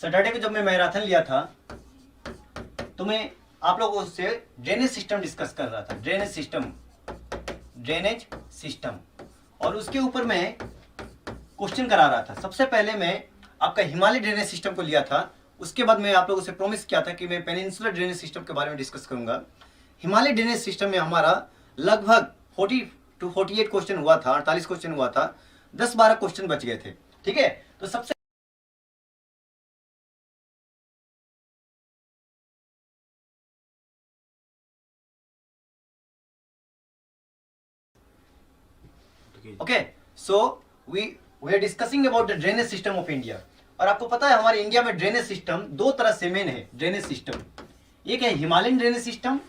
Saturday को जब मैं मैराथन लिया था तो मैं आप लोगों से ड्रेनेज सिस्टम डिस्कस कर रहा था, ड्रेनेज सिस्टम, और उसके ऊपर मैं क्वेश्चन करा रहा था। सबसे पहले मैं आपका हिमालय ड्रेनेज सिस्टम को लिया था, उसके बाद मैं आप लोगों से प्रॉमिस किया था कि मैं पेनिनसुलर ड्रेनेज सिस्टम के बारे में डिस्कस करूंगा। हिमालय ड्रेनेज सिस्टम में हमारा लगभग 40 to 48 क्वेश्चन हुआ था, 48 क्वेश्चन हुआ था, 10-12 क्वेश्चन बच गए थे। ठीक है, तो सबसे okay, so we are discussing about the drainage system of India. और आपको पता है हमारे इंडिया में ड्रेनेज सिस्टम दो तरह से मेन है। ड्रेनेज सिस्टम एक है हिमालयन ड्रेनेज सिस्टम,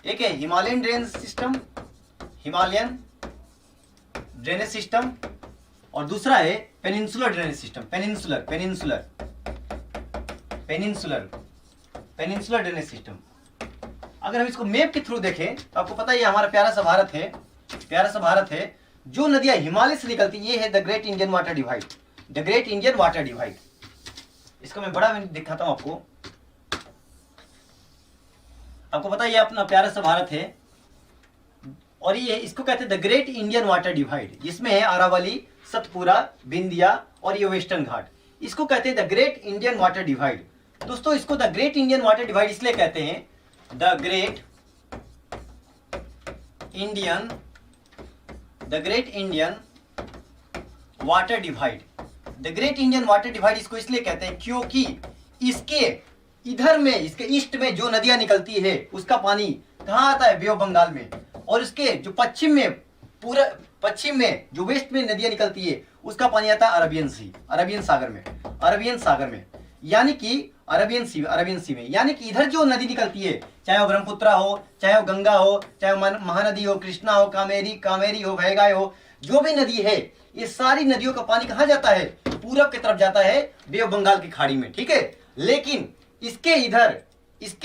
एक है Himalayan drainage system, Himalayan drainage system, और दूसरा है peninsular drainage system, peninsular drainage system. अगर हम इसको मैप के थ्रू देखें तो आपको पता है ये हमारा प्यारा सा भारत है, जो नदियां हिमालय से निकलती, ये है the great Indian water divide, the great Indian water divide. इसको मैं बड़ा दिखाता हूं आपको पता है ये अपना प्यारा सा भारत है, और ये इसको कहते हैं the great Indian water divide. इसमें है अरावली, सतपुरा, बिंदिया और ये वेस्टर्न घाट। इसको कहते हैं the great Indian water divide. दोस्तों इसको the great Indian water divide इसलिए कहते हैं, the great Indian water divide. The great Indian water divide इसको इसलिए कहते हैं क्योंकि इसके इधर में, इसके ईस्ट में जो नदियां निकलती है उसका पानी कहाँ आता है, बे ऑफ बंगाल में, और इसके जो पश्चिम में जो वेस्ट में नदियां निकलती है उसका पानी आता है अरबियन सागर में, यानी कि अरबियन सी में, यानी कि इधर जो नदी निकलती है, चाहे वो ब्रह्मपुत्रा हो, चाहे वो गंगा हो, चाहे वो महानदी हो, कृष्णा हो, कामेरी हो, वैगाई हो, जो भी नदी है, ये सारी नदियों का पानी कहाँ जाता है, पूरब की तरफ जाता है, बे ऑफ बंगाल की खाड़ी में। ठीक है, लेकिन इसके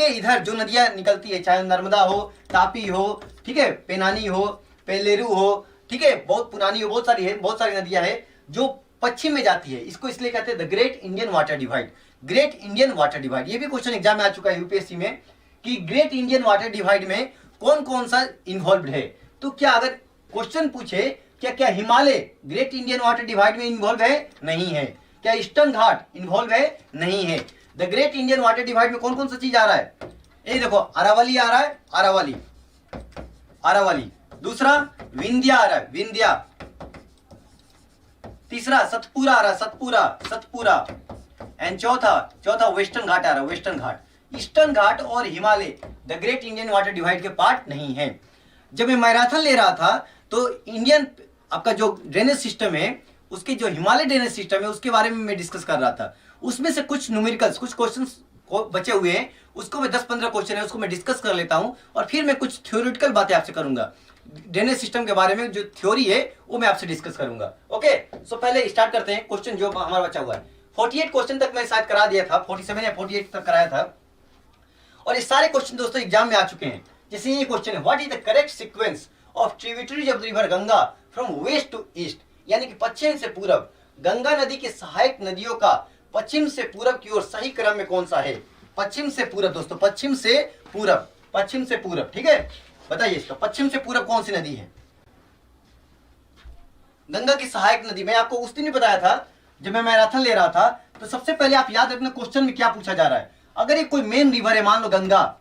इधर जो नदियां निकलती है, चाहे नर्मदा हो, तापी हो, ठीक है, पेनानी हो, पेलेरू हो, ठीक है, बहुत पुरानी हो, बहुत सारी नदियां हैं जो पश्चिम में जाती है। इसको इसलिए कहते हैं the great Indian water divide, great Indian water divide. ये भी क्वेश्चन एग्जाम में आ चुका है यूपीएससी में कि ग्रेट इंडियन वाटर डिवाइड में कौन कौन सा इन्वॉल्व है। तो क्या अगर क्वेश्चन पूछे क्या Himalaya great Indian water divide में इन्वॉल्व है, नहीं है। क्या ईस्टर्न घाट इन्वॉल्व है, नहीं है। The great Indian water divide में कौन कौन सा चीज आ रहा है, ये देखो, अरावली आ रहा है, अरावली, दूसरा विंध्या आ रहा है, विंध्या, तीसरा सतपुरा आ रहा है, सतपुरा, एंड चौथा वेस्टर्न घाट आ रहा है, वेस्टर्न घाट। ईस्टर्न घाट और Himalaya the great Indian water divide के पार्ट नहीं है। जब मैं मैराथन ले रहा था तो इंडियन आपका जो ड्रेनेज सिस्टम है, उसके जो हिमालय ड्रेनेज सिस्टम है उसके बारे में मैं डिस्कस कर रहा था। उसमें से कुछ न्यूमेरिकल्स, कुछ क्वेश्चंस बचे हुए हैं, उसको मैं 10-15 क्वेश्चन है उसको मैं डिस्कस कर लेता हूं, और फिर मैं कुछ थ्योरेटिकल बातें आपसे करूंगा। ड्रेनेज सिस्टम के बारे में जो थ्योरी है वो मैं आपसे डिस्कस करूंगा। ओके, सो पहले स्टार्ट करते हैं क्वेश्चन जो हमारा बचा हुआ है। 48 क्वेश्चन तक मैं शायद करा दिया था, 47 या 48 तक कराया था, और ये सारे क्वेश्चन दोस्तों एग्जाम में आ चुके हैं। जैसे ये क्वेश्चन है, what is the correct sequence of tributaries of the river Ganga from west to east, यानी कि पश्चिम से पूरब, गंगा नदी के सहायक नदियों का पश्चिम से पूरब की ओर सही क्रम में कौन सा है। पश्चिम से पूरब दोस्तों, पश्चिम से पूरब, ठीक है, बताइए इसका पश्चिम से पूरब कौन सी नदी है। गंगा की सहायक नदी, मैं आपको उस दिन भी बताया था जब मैं मैराथन ले रहा था, तो सबसे पहले आप याद रखना क्वेश्चन में क्या पूछा जा रहा है। अगर ये कोई मेन रिवर है, मान लो गंगा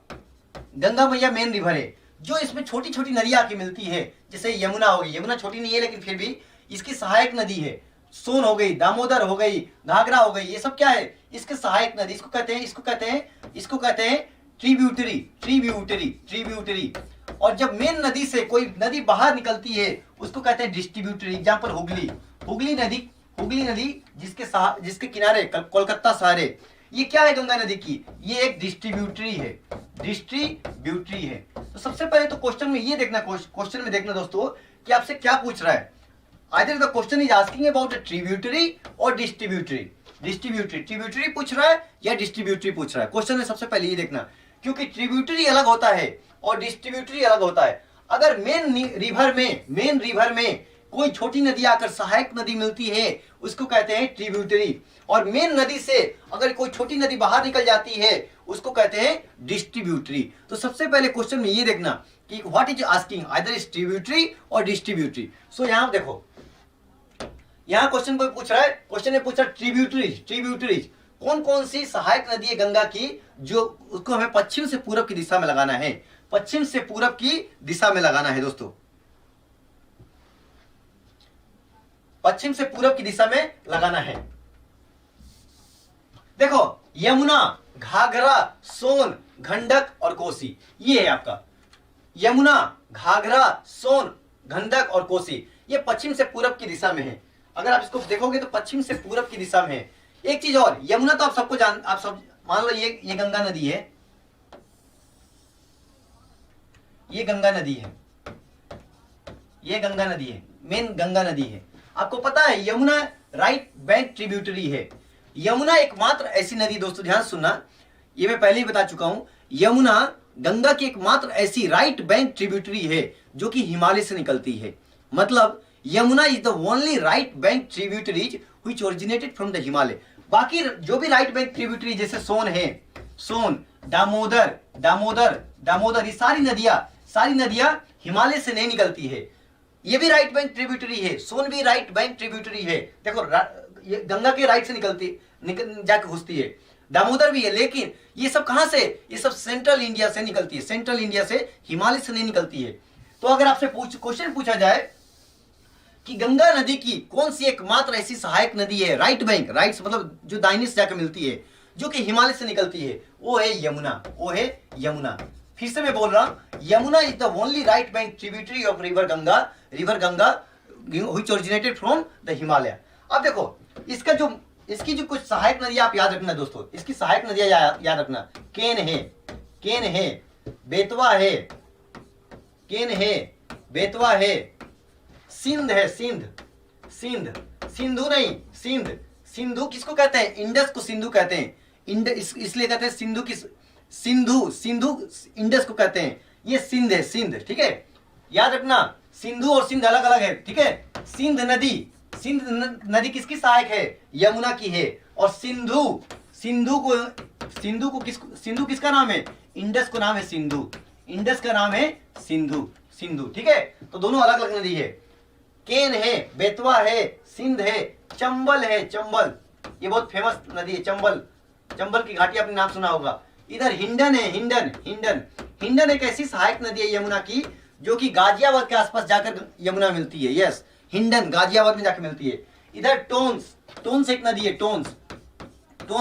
मैया मेन रिवर है, जो इसमें छोटी छोटी नदियां आके मिलती है, जैसे यमुना हो गई, यमुना छोटी नहीं है लेकिन फिर भी इसकी सहायक नदी है, सोन हो गई, दामोदर हो गई, घाघरा हो गई, ये सब क्या है, इसके सहायक नदी। इसको कहते हैं ट्रिब्यूटरी। और जब मेन नदी से कोई नदी बाहर निकलती है उसको कहते हैं डिस्ट्रीब्यूटरी। एग्जांपल हुगली नदी जिसके किनारे कोलकाता शहर, ये क्या है गंगा नदी की, ये एक डिस्ट्रीब्यूटरी है। तो सबसे पहले तो क्वेश्चन में ये देखना, क्वेश्चन में देखना दोस्तों कि आपसे क्या पूछ रहा है। Either the question is asking about tributary और ट्रिब्यूटरी पूछ रहा है या डिस्ट्रीब्यूटरी पूछ रहा है। क्वेश्चन में सबसे पहले ये देखना, क्योंकि ट्रिब्यूटरी अलग होता है और डिस्ट्रीब्यूटरी अलग होता है। अगर मेन रिवर में कोई छोटी नदी आकर सहायक नदी मिलती है उसको कहते हैं ट्रिब्यूटरी, और मेन नदी से अगर कोई छोटी नदी बाहर निकल जाती है उसको कहते हैं डिस्ट्रीब्यूटरी। तो सबसे पहले क्वेश्चन में ये देखना कि what is asking either is tributary और डिस्ट्रीब्यूटरी। सो यहां देखो, यहां क्वेश्चन को पूछ रहा है, क्वेश्चन में पूछ रहा है ट्रिब्यूटरीज, ट्रिब्यूटरीज कौन कौन सी सहायक नदी है गंगा की जो उसको हमें पश्चिम से पूरब की दिशा में लगाना है, पश्चिम से पूरब की दिशा में लगाना है दोस्तों, पश्चिम से पूरब की दिशा में लगाना है। देखो यमुना, घाघरा, सोन, गंडक और कोसी, ये है आपका यमुना, घाघरा, सोन, गंडक और कोसी, ये पश्चिम से पूरब की दिशा में है। अगर आप इसको देखोगे तो पश्चिम से पूरब की दिशा में है। एक चीज और, यमुना तो आप सबको आप सब मान लो ये गंगा नदी है, ये गंगा नदी है, ये गंगा नदी है, मेन गंगा नदी है। आपको पता है यमुना राइट बैंक ट्रिब्यूटरी है। यमुना एकमात्र ऐसी नदी, दोस्तों ध्यान सुनना, ये मैं पहले ही बता चुका हूं, यमुना गंगा की एकमात्र ऐसी राइट बैंक ट्रिब्यूटरी है जो कि हिमालय से निकलती है। मतलब Yamuna is the only right bank tributaries which originated from the Himalaya. बाकी जो भी राइट बैंक ट्रिब्यूटरी जैसे सोन है, सोन, दामोदर, दामोदर, दामोदर, ये सारी नदियां हिमालय से नहीं निकलती है। ये भी राइट बैंक ट्रिब्यूटरी है, सोन भी राइट बैंक ट्रिब्यूटरी है। देखो ये गंगा के राइट से जाके घुसती है, दामोदर भी है, लेकिन ये सब कहां से, ये सब सेंट्रल इंडिया से निकलती है, सेंट्रल इंडिया से, हिमालय से नहीं निकलती है। तो अगर आपसे क्वेश्चन पूछा जाए कि गंगा नदी की कौन सी एकमात्र ऐसी सहायक नदी है, राइट बैंक, राइट मतलब जो दाहिने से जाकर मिलती है, जो कि हिमालय से निकलती है, वो है यमुना, वो है यमुना। फिर से मैं बोल रहा हूं, Yamuna is the only right bank tributary of river Ganga which originated from the Himalaya. अब देखो इसकी जो कुछ सहायक नदियां आप याद रखना दोस्तों, इसकी सहायक नदियां याद रखना, केन है, बेतवा है, केन है, बेतवा है, सिंध है, सिंधु नहीं, सिंधु किसको कहते हैं, इंडस को सिंधु कहते हैं, इसलिए कहते हैं सिंधु इंडस को कहते हैं, ये सिंध है, सिंध, ठीक है, याद रखना, सिंधु और सिंध अलग अलग है, ठीक है। सिंध नदी किसकी सहायक है, यमुना की है, और सिंधु किसका नाम है, इंडस को नाम है सिंधु, इंडस का नाम है सिंधु, ठीक है। तो दोनों अलग अलग नदी है, केन है, बेतवा है, सिंध है, चंबल है, चंबल ये बहुत फेमस नदी है, चंबल की घाटी आपने नाम सुना होगा। इधर हिंडन है, हिंडन एक ऐसी सहायक नदी है यमुना की जो कि गाजियाबाद के आसपास जाकर यमुना मिलती है, यस, हिंडन गाजियाबाद में जाकर मिलती है। इधर टोन्स एक नदी है, टोन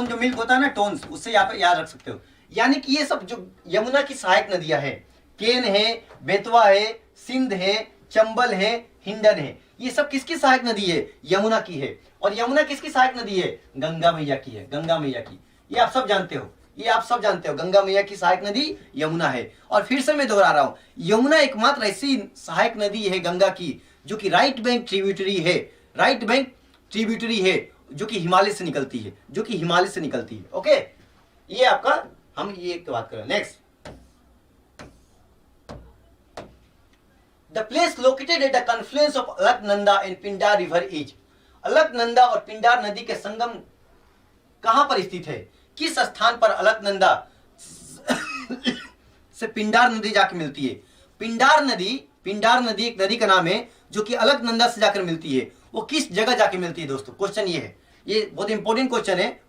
जो मिल्क होता है ना, टोन्स, उससे यहाँ पे याद रख सकते हो। यानी कि ये सब जो यमुना की सहायक नदियां हैं, केन है, बेतवा है, सिंध है, चंबल है, हिंडन है, ये सब किसकी सहायक नदी है, यमुना की है। और यमुना किसकी सहायक नदी है, गंगा मैया की है, गंगा मैया की, ये आप सब जानते हो, गंगा मैया की सहायक नदी यमुना है। और फिर से मैं दोहरा रहा हूं, यमुना एकमात्र ऐसी सहायक नदी है गंगा की जो कि राइट बैंक ट्रिब्यूटरी है, जो कि हिमालय से निकलती है, ओके। ये आपका, हम ये एक बात करें। Next, the place located at the confluence of Alaknanda and Pindar river is, Alaknanda और पिंडार नदी के संगम कहां पर स्थित है, किस स्थान पर अलकनंदा से पिंडार नदी जाकर मिलती है। पिंडार नदी एक नदी का नाम है जो कि अलकनंदा से जाकर मिलती है, वो किस जगह जाकर मिलती है दोस्तों, क्वेश्चन ये है, ये बहुत इंपॉर्टेंट क्वेश्चन है,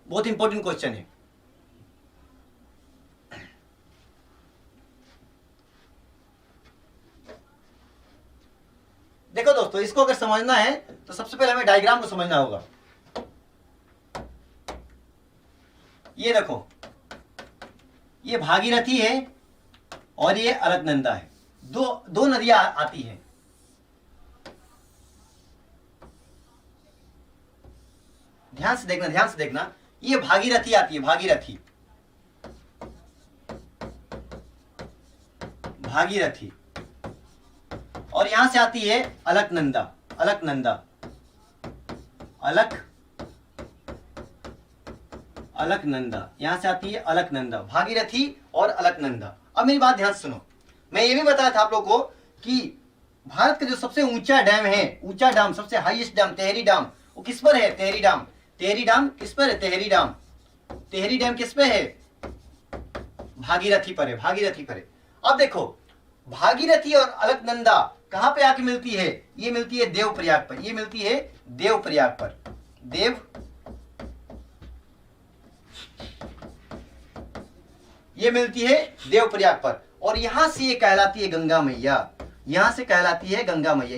देखो दोस्तों, इसको अगर समझना है तो सबसे पहले हमें डायग्राम को समझना होगा। ये देखो, ये भागीरथी है और ये अलकनंदा है, दो नदियां आती है। ध्यान से देखना, ये भागीरथी आती है, भागीरथी, और यहां से आती है अलकनंदा, यहां से आती है अलकनंदा, भागीरथी और अलकनंदा। अब मेरी बात ध्यान से सुनो, मैं ये भी बताया था आप लोगों को कि भारत का जो सबसे ऊंचा डैम है, ऊंचा डैम, सबसे हाईएस्ट डैम तेहरी डैम, वो किस पर है? तेहरी डैम। तेहरी डैम किस पर है? तेहरी डैम। तेहरी डैम किस पे है? भागीरथी पर है, भागीरथी पर है। अब देखो भागीरथी और अलकनंदा कहां पे आके मिलती है? ये मिलती है देवप्रयाग पर, ये मिलती है देवप्रयाग पर। ये मिलती है देवप्रयाग पर, और यहां से ये कहलाती है गंगा मैया, यहां से कहलाती है गंगा मैया।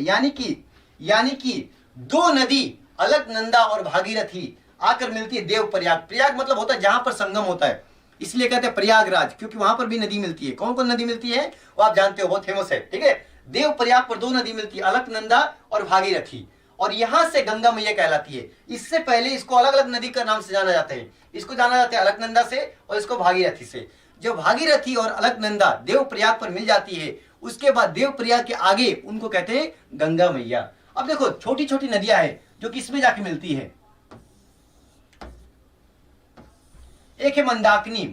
यानी कि दो नदी अलकनंदा और भागीरथी आकर मिलती है देवप्रयाग। प्रयाग मतलब होता है जहां पर संगम होता है, इसलिए कहते हैं प्रयागराज, क्योंकि वहां पर भी नदी मिलती है। कौन कौन नदी मिलती है वो आप जानते हो, बहुत फेमस है, ठीक है। देवप्रयाग पर दो नदी मिलती है, अलकनंदा और भागीरथी, और यहां से गंगा मैया कहलाती है। इससे पहले इसको अलग अलग नदी का नाम से जाना जाता है, इसको जाना जाता है अलकनंदा से और इसको भागीरथी से। जब भागीरथी और अलकनंदा देवप्रयाग पर मिल जाती है, उसके बाद देवप्रयाग के आगे उनको कहते हैं गंगा मैया। अब देखो छोटी छोटी नदियां हैं जो किसमें जाके मिलती है। एक है मंदाकिनी,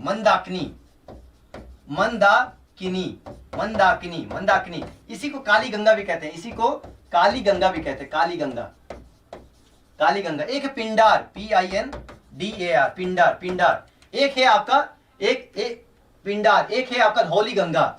मंदाकिनी, इसी को काली गंगा भी कहते हैं, इसी को काली गंगा भी कहते हैं, काली गंगा। एक है पिंडार, PINDAR, पिंडार। एक है आपका पिंडार, एक है आपका धौली गंगा।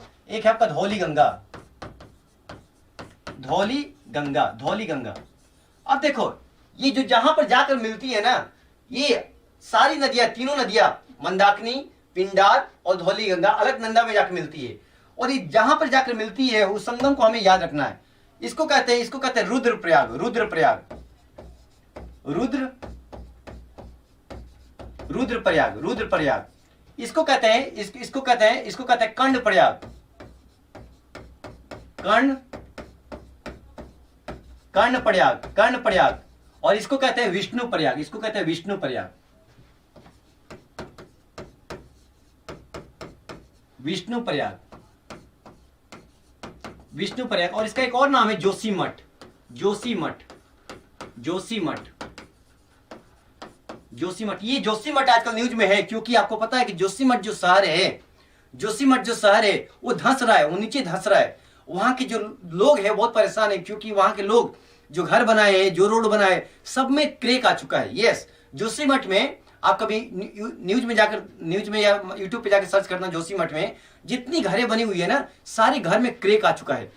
अब देखो ये जो जहां पर जाकर मिलती है ना, ये सारी नदियां, तीनों नदियां, मंदाकिनी, पिंडार और धौली गंगा अलकनंदा में जाकर मिलती है। और ये जहां पर जाकर मिलती है उस संगम को हमें याद रखना है। इसको कहते हैं रुद्रप्रयाग। इसको कहते हैं कर्णप्रयाग, और इसको कहते हैं विष्णुप्रयाग। और इसका एक और नाम है जोशीमठ। ये जोशीमठ आजकल न्यूज में है, क्योंकि आपको पता है कि जोशीमठ जो शहर है वो धंस रहा है, वो नीचे धंस रहा है। वहां के जो लोग हैं बहुत परेशान है, क्योंकि वहां के लोग जो घर बनाए हैं, जो रोड बनाए, सब में क्रैक आ चुका है। यस, जोशीमठ में आप कभी न्यूज में या यूट्यूब पे जाकर सर्च करना, जोशीमठ में जितनी घरें बनी हुई है ना, सारे घर में क्रैक आ चुका है,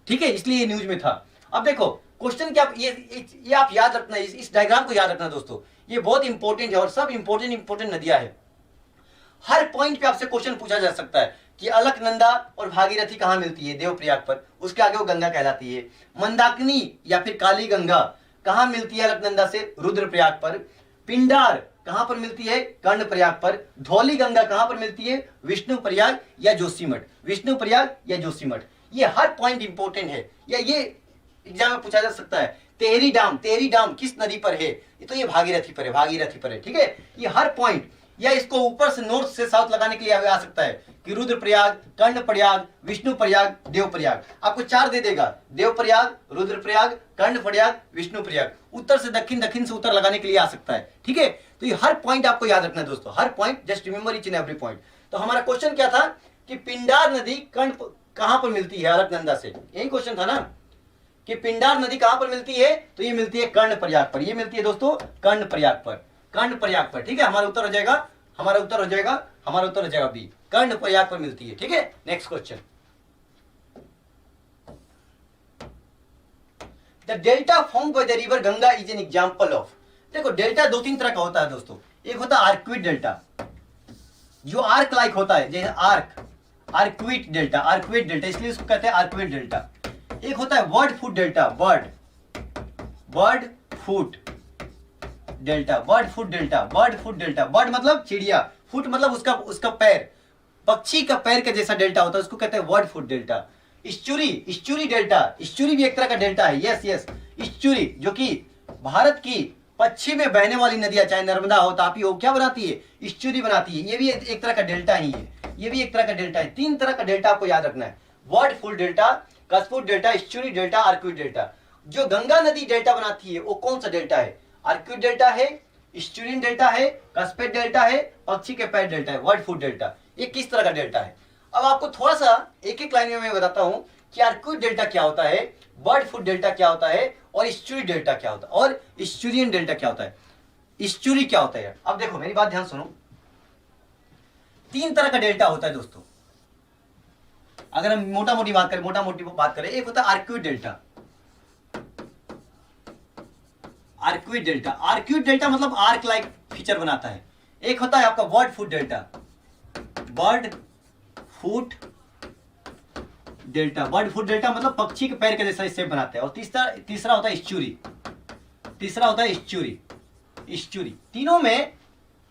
ठीक है, इसलिए ये न्यूज में था। अब देखो क्वेश्चन क्या, ये आप याद रखना, इस डायग्राम को याद रखना दोस्तों, ये बहुत इंपॉर्टेंट है, और सब इंपॉर्टेंट नदियां है। हर पॉइंट पे आपसे क्वेश्चन पूछा जा सकता है कि अलकनंदा और भागीरथी कहां मिलती है? देवप्रयाग पर, उसके आगे वो गंगा कहलाती है। मंदाकिनी या फिर काली गंगा कहां मिलती है? अलकनंदा से, रुद्रप्रयाग पर। पिंडार कहां पर मिलती है? कर्णप्रयाग पर। धौली गंगा कहां पर मिलती है? विष्णुप्रयाग या जोशीमठ। ये हर पॉइंट इंपॉर्टेंट है, या ये एग्जाम में पूछा जा सकता है। तेहरी डैम किस नदी पर है? ये तो ये भागीरथी पर है, ठीक है। ये हर पॉइंट, या इसको ऊपर से नॉर्थ से साउथ लगाने के लिए आ सकता है कि रुद्रप्रयाग, कर्णप्रयाग, विष्णुप्रयाग, देवप्रयाग। आपको 4 दे देगा, देवप्रयाग, रुद्रप्रयाग, कर्णप्रयाग, विष्णुप्रयाग। उत्तर से दक्षिण, दक्षिण से उत्तर लगाने के लिए आ सकता है, ठीक है। तो ये हर पॉइंट आपको याद रखना है दोस्तों, हर point, just remember each and every point. तो हमारा क्वेश्चन क्या था कि पिंडार नदी कहां पर मिलती है? अलकनंदा से, यही क्वेश्चन था ना, कि पिंडार नदी कहां पर मिलती है? तो ये मिलती है कर्णप्रयाग पर, ये मिलती है दोस्तों कर्णप्रयाग पर, ठीक है। हमारा उत्तर हो जाएगा बी, कर्णप्रयाग पर मिलती है, ठीक है। Next question, the delta formed by the river Ganga is an example of. देखो डेल्टा 2-3 तरह का होता है दोस्तों। एक होता है आर्क्विड डेल्टा, जो आर्क लाइक होता है, जैसे आर्क्विड डेल्टा, इसलिए इसको कहते हैं आर्क्विड डेल्टा। एक होता है वर्ड फुट डेल्टा, बर्ड मतलब चिड़िया, फुट मतलब उसका पैर, पक्षी का पैर का जैसा डेल्टा होता है, उसको कहते हैं word foot delta. Estuary delta, estuary भी एक तरह का डेल्टा है, यस। इस्चुरी जो कि भारत की पश्चिम में बहने वाली नदियां, चाहे नर्मदा हो, तापी हो, क्या बनाती है? इस्चुरी बनाती है। ये भी एक तरह का डेल्टा ही है, ये भी एक तरह का डेल्टा है। 3 तरह का डेल्टा आपको याद रखना है, bird foot delta, cuspate delta, estuary delta, arcuate delta. जो गंगा नदी डेल्टा बनाती है वो कौन सा डेल्टा है? आर्क्विड डेल्टा है, इस्चुरिन डेल्टा है, कस्पेट डेल्टा है, पक्षी के पैर डेल्टा है, वर्ड फुट डेल्टा। ये किस तरह का डेल्टा है? अब आपको थोड़ा सा एक लाइन में मैं बताता हूं कि आर्क्यूट डेल्टा क्या होता है, बर्ड फूड डेल्टा क्या होता है, और इस्चुरी डेल्टा क्या होता है, और इस्चुरियन डेल्टा क्या होता है, इस्चुरी क्या होता है। अब देखो मेरी बात ध्यान सुनो, 3 तरह का डेल्टा होता है दोस्तों। अगर हम मोटा मोटी बात करें, एक होता है arcuate delta. Arcuate delta, arcuate delta मतलब आर्क लाइक फीचर बनाता है। एक होता है आपका bird food delta, bird food delta, bird food delta मतलब पक्षी के पैर के जैसा शेप बनाता है। और तीसरा होता है इस्चुरी, तीसरा होता है इस्चुरी, इस्चुरी। तीनों में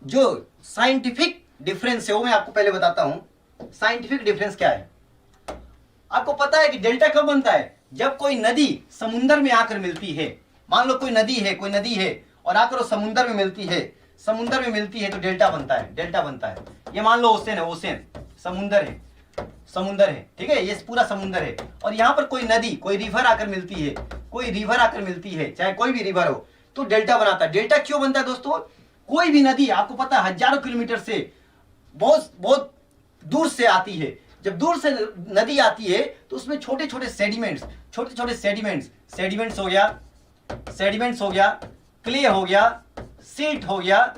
जो साइंटिफिक डिफरेंस है वो मैं आपको पहले बताता हूं। साइंटिफिक डिफरेंस क्या है, आपको पता है कि डेल्टा कब बनता है, जब कोई नदी समुद्र में आकर मिलती है। मान लो कोई नदी है और आकर वो समुद्र में मिलती है, तो डेल्टा बनता है, डेल्टा बनता है। ये मान लो ओशन है, ओशन समुद्र है, ठीक है, ये पूरा समुद्र है। और यहाँ पर कोई नदी, कोई रिवर आकर मिलती है, चाहे कोई भी रिवर हो, तो डेल्टा बनाता है। डेल्टा क्यों बनता है दोस्तों, कोई भी नदी आपको पता है हजारों किलोमीटर से बहुत बहुत दूर से आती है। जब दूर से नदी आती है तो उसमें छोटे छोटे सेडिमेंट्स हो गया, क्ले हो गया, सिल्ट हो गया,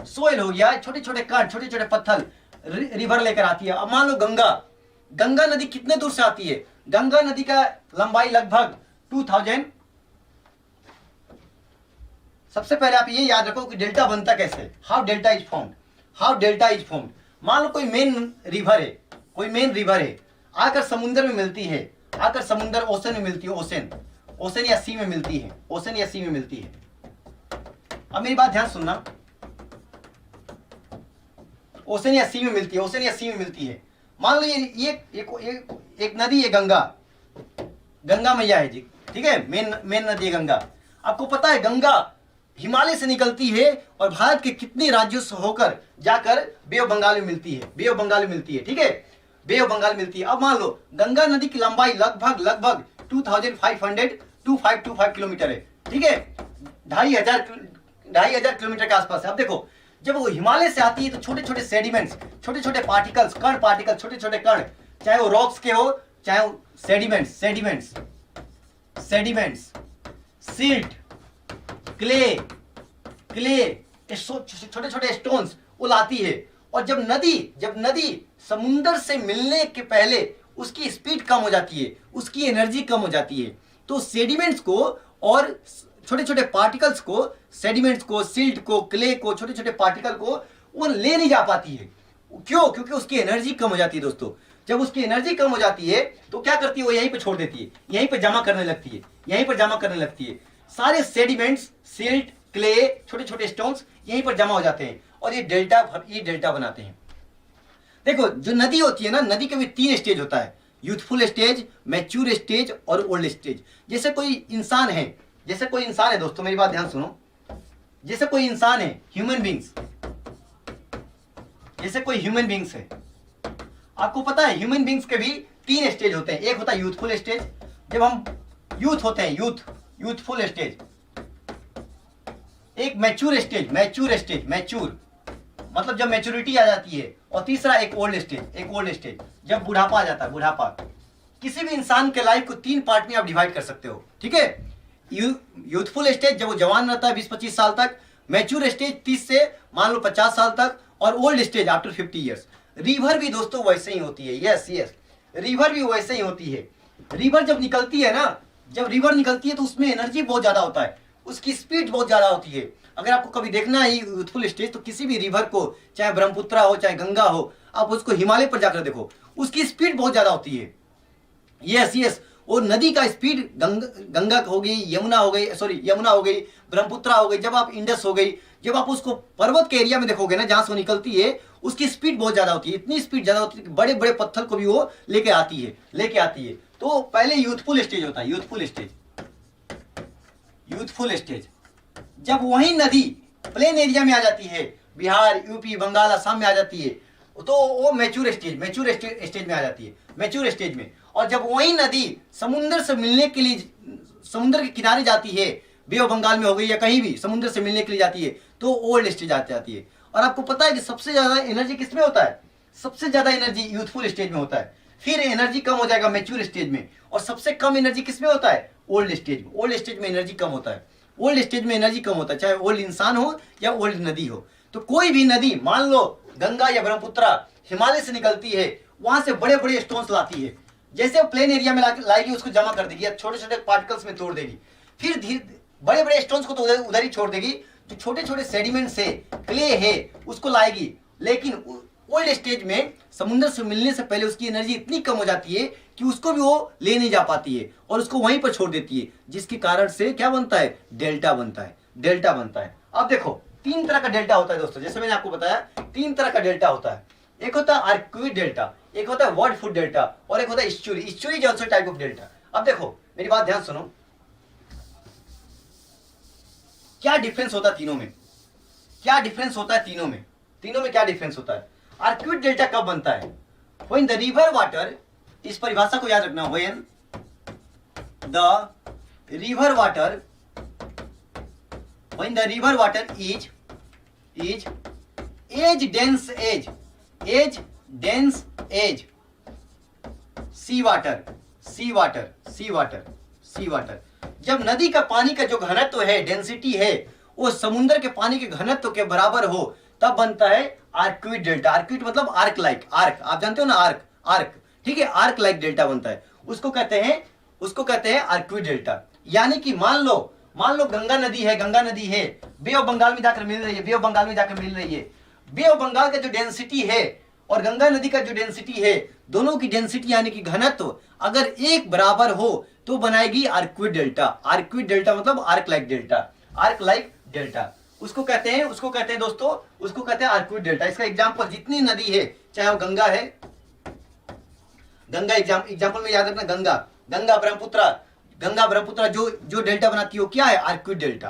सोइल हो गया, छोटे छोटे कण, छोटे छोटे पत्थर रिवर लेकर आती है। अब मान लो गंगा नदी कितने दूर से आती है, गंगा नदी का लंबाई लगभग 2000। सबसे पहले आप ये याद रखो कि डेल्टा बनता कैसे, हाउ डेल्टा इज फॉर्म्ड। मान लो कोई मेन रिवर है, आकर समुद्र में मिलती है, ओशन में मिलती है, ओशन या सी में मिलती है। अब मेरी बात ध्यान सुनना, ओशन या सी में मिलती है। मान लो ये एक नदी है, गंगा मैया है जी, ठीक है, मेन नदी है गंगा। आपको पता है गंगा हिमालय से निकलती है और भारत के कितने राज्यों से होकर जाकर बे ऑफ बंगाल में मिलती है, ठीक है, बे ऑफ बंगाल मिलती है। अब मान लो गंगा नदी की लंबाई लगभग 2525 किलोमीटर है, ठीक है, 2500 किलोमीटर के आसपास है। अब देखो जब वो हिमालय से आती है तो छोटे छोटे सेडिमेंट्स, छोटे छोटे पार्टिकल्स, छोटे छोटे कण, चाहे वो रॉक्स के हो, चाहे वो सेडिमेंट्स, सिल्ट, क्ले, छोटे छोटे स्टोन्स वो लाती है। और जब नदी समुद्र से मिलने के पहले उसकी स्पीड कम हो जाती है, उसकी एनर्जी कम हो जाती है, तो सेडिमेंट्स को और छोटे छोटे पार्टिकल्स को, सेडिमेंट्स को, सिल्ट को, क्ले को, छोटे छोटे पार्टिकल को वो ले नहीं जा पाती है। क्यों? क्योंकि उसकी एनर्जी कम हो जाती है दोस्तों। जब उसकी एनर्जी कम हो जाती है तो क्या करती है, वो यहीं पे छोड़ देती है, यहीं पे जमा करने लगती है। सारे सेडिमेंट्स, सिल्ट, क्ले, छोटे छोटे स्टोन्स यहीं पर जमा हो जाते हैं और ये डेल्टा बनाते हैं। देखो जो नदी होती है ना, नदी के भी 3 स्टेज होता है, यूथफुल स्टेज, मैच्योर स्टेज और ओल्ड स्टेज। जैसे कोई इंसान है दोस्तों, मेरी बात ध्यान सुनो, जैसे कोई इंसान है, ह्यूमन बींग्स है, आपको पता है ह्यूमन बींग्स के भी 3 स्टेज होते हैं। एक होता है यूथफुल स्टेज, जब हम यूथ होते हैं, यूथफुल स्टेज। एक मैच्योर स्टेज, मतलब जब मैच्योरिटी आ जाती है। और तीसरा एक ओल्ड स्टेज, जब बुढ़ापा आ जाता है, बुढ़ापा। किसी भी इंसान के लाइफ को 3 पार्ट में आप डिवाइड कर सकते हो, ठीक है। यूथफुल स्टेज जब वो जवान रहता है 20-25 साल तक, मैच्योर स्टेज 30 से मान लो 50 साल तक, और old stage after 50 years. River भी दोस्तों वैसे ही होती है, यस, रिवर भी वैसे ही होती है। रिवर जब निकलती है ना, तो उसमें एनर्जी बहुत ज्यादा होता है, उसकी स्पीड बहुत ज्यादा होती है। अगर आपको कभी देखना है यूथफुल स्टेज, तो किसी भी रिवर को, चाहे ब्रह्मपुत्र हो, चाहे गंगा हो, आप उसको हिमालय पर जाकर देखो, उसकी स्पीड बहुत ज्यादा होती है। यस, और नदी का स्पीड गंगा हो गई, यमुना हो गई, ब्रह्मपुत्र हो गई, जब आप इंडस हो गई, जब आप उसको पर्वत के एरिया में देखोगे ना, जहां से वो निकलती है, उसकी स्पीड बहुत ज्यादा होती है। इतनी स्पीड ज्यादा होती है कि बड़े बड़े पत्थर को भी वो लेके आती है। तो पहले यूथफुल स्टेज होता है, यूथफुल स्टेज। जब वही नदी प्लेन एरिया में आ जाती है, बिहार, यूपी, बंगाल, असम में आ जाती है, तो वो मैच्योर स्टेज में आ जाती है, मैच्योर स्टेज में। और जब वही नदी समुद्र से मिलने के लिए समुद्र के किनारे जाती है, बे ऑफ बंगाल में हो गई या कहीं भी समुद्र से मिलने के लिए जाती है, तो ओल्ड स्टेज आती है। और आपको पता है कि सबसे ज्यादा एनर्जी किसमें होता है? सबसे ज्यादा एनर्जी यूथफुल स्टेज में होता है। फिर एनर्जी कम हो जाएगा मैच्योर स्टेज में, और सबसे कम एनर्जी किस में होता है? ओल्ड स्टेज में। ओल्ड स्टेज में एनर्जी कम होता है, ओल्ड स्टेज में एनर्जी कम होता है, चाहे ओल्ड इंसान हो या ओल्ड नदी हो। तो कोई भी नदी, मान लो गंगा या ब्रह्मपुत्रा हिमालय से निकलती है, वहां से बड़े बड़े स्टोन्स लाती है, जैसे वो प्लेन एरिया में लाएगी उसको जमा कर देगी या छोटे छोटे पार्टिकल्स में तोड़ देगी, फिर धीरे बड़े बड़े स्टोन्स को तो उधर ही छोड़ देगी, जो छोटे छोटे सेडिमेंट से क्ले है उसको लाएगी। लेकिन ओल्ड स्टेज में समुद्र से मिलने से पहले उसकी एनर्जी इतनी कम हो जाती है कि उसको भी वो ले नहीं जा पाती है और उसको वहीं पर छोड़ देती है, जिसके कारण से क्या बनता है? डेल्टा बनता है, डेल्टा बनता है। अब देखो 3 तरह का डेल्टा होता है दोस्तों, जैसे मैंने आपको बताया 3 तरह का डेल्टा होता है। एक होता है आर्क्विड डेल्टा, एक होता है वर्ड फुट डेल्टा, और एक होता है estuary. Estuary is also type of delta. अब देखो मेरी बात ध्यान सुनो, क्या डिफरेंस होता है तीनों में? क्या डिफरेंस होता है तीनों में? तीनों में क्या डिफरेंस होता है? आर्क्विड डेल्टा कब बनता है? व्हेन द रिवर वाटर, इस परिभाषा को याद रखना, when the river water, when the river water is dense as sea water. जब नदी का पानी का जो घनत्व है, डेंसिटी है, वो समुद्र के पानी के घनत्व के बराबर हो, तब बनता है आर्क्विड डेल्टा। आर्क्विड मतलब आर्क लाइक, आर्क आप जानते हो ना, आर्क, आर्क, ठीक है, आर्क लाइक डेल्टा बनता है, उसको कहते हैं आर्क्विड डेल्टा। यानी कि मान लो गंगा नदी है, बे ऑफ बंगाल में जाकर मिल रही है, बे ऑफ बंगाल का जो डेंसिटी है और गंगा नदी का जो डेंसिटी है, दोनों की डेंसिटी यानी कि घनत्व अगर एक बराबर हो तो बनाएगी आर्क्विड डेल्टा। आर्क्विड डेल्टा मतलब arc like delta, arc like delta उसको कहते हैं दोस्तों, उसको कहते हैं आर्क्विड डेल्टा। इसका एग्जांपल जितनी नदी है, चाहे वो गंगा है, गंगा एग्जांपल में याद रखना, गंगा ब्रह्मपुत्रा जो डेल्टा बनाती है वो क्या है? आर्क्विड डेल्टा।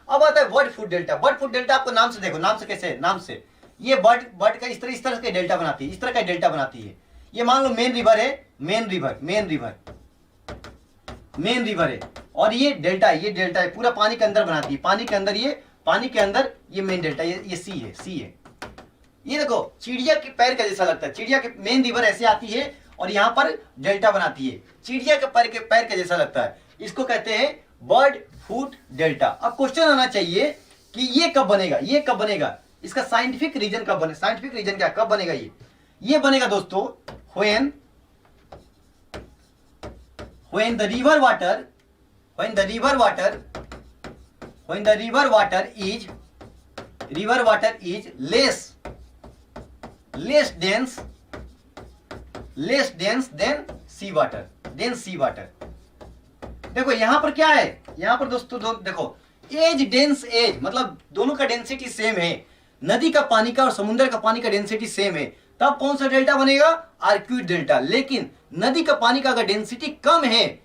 अब आता है bird foot delta. Bird foot delta आपको नाम से देखो, नाम से कैसे, नाम से ये बर्ड का इस तरह का डेल्टा बनाती है, इस तरह का डेल्टा बनाती है। ये मान लो मेन रिवर है, मेन रिवर है, और ये डेल्टा है, पूरा पानी के अंदर बनाती है, पानी के अंदर ये मेन डेल्टा, ये सी है। ये देखो चिड़िया के पैर का जैसा लगता है, चिड़िया के मेन रिवर ऐसे आती है और यहाँ पर डेल्टा बनाती है, चिड़िया के पैर के जैसा लगता है, इसको कहते हैं बर्ड फुट डेल्टा। अब क्वेश्चन आना चाहिए कि ये कब बनेगा, इसका साइंटिफिक रीजन कब बने, साइंटिफिक रीजन क्या, कब बनेगा? ये बनेगा दोस्तों when the river water is less dense than sea water, देखो यहां पर क्या है, यहां पर दोस्तों देखो डेंस एज मतलब दोनों का डेंसिटी सेम है, नदी का पानी का और समुद्र का पानी का डेंसिटी सेम है, तब कौन सा डेल्टा बनेगा? आर्क्विड डेल्टा। लेकिन नदी का पानी का अगर डेंसिटी कम है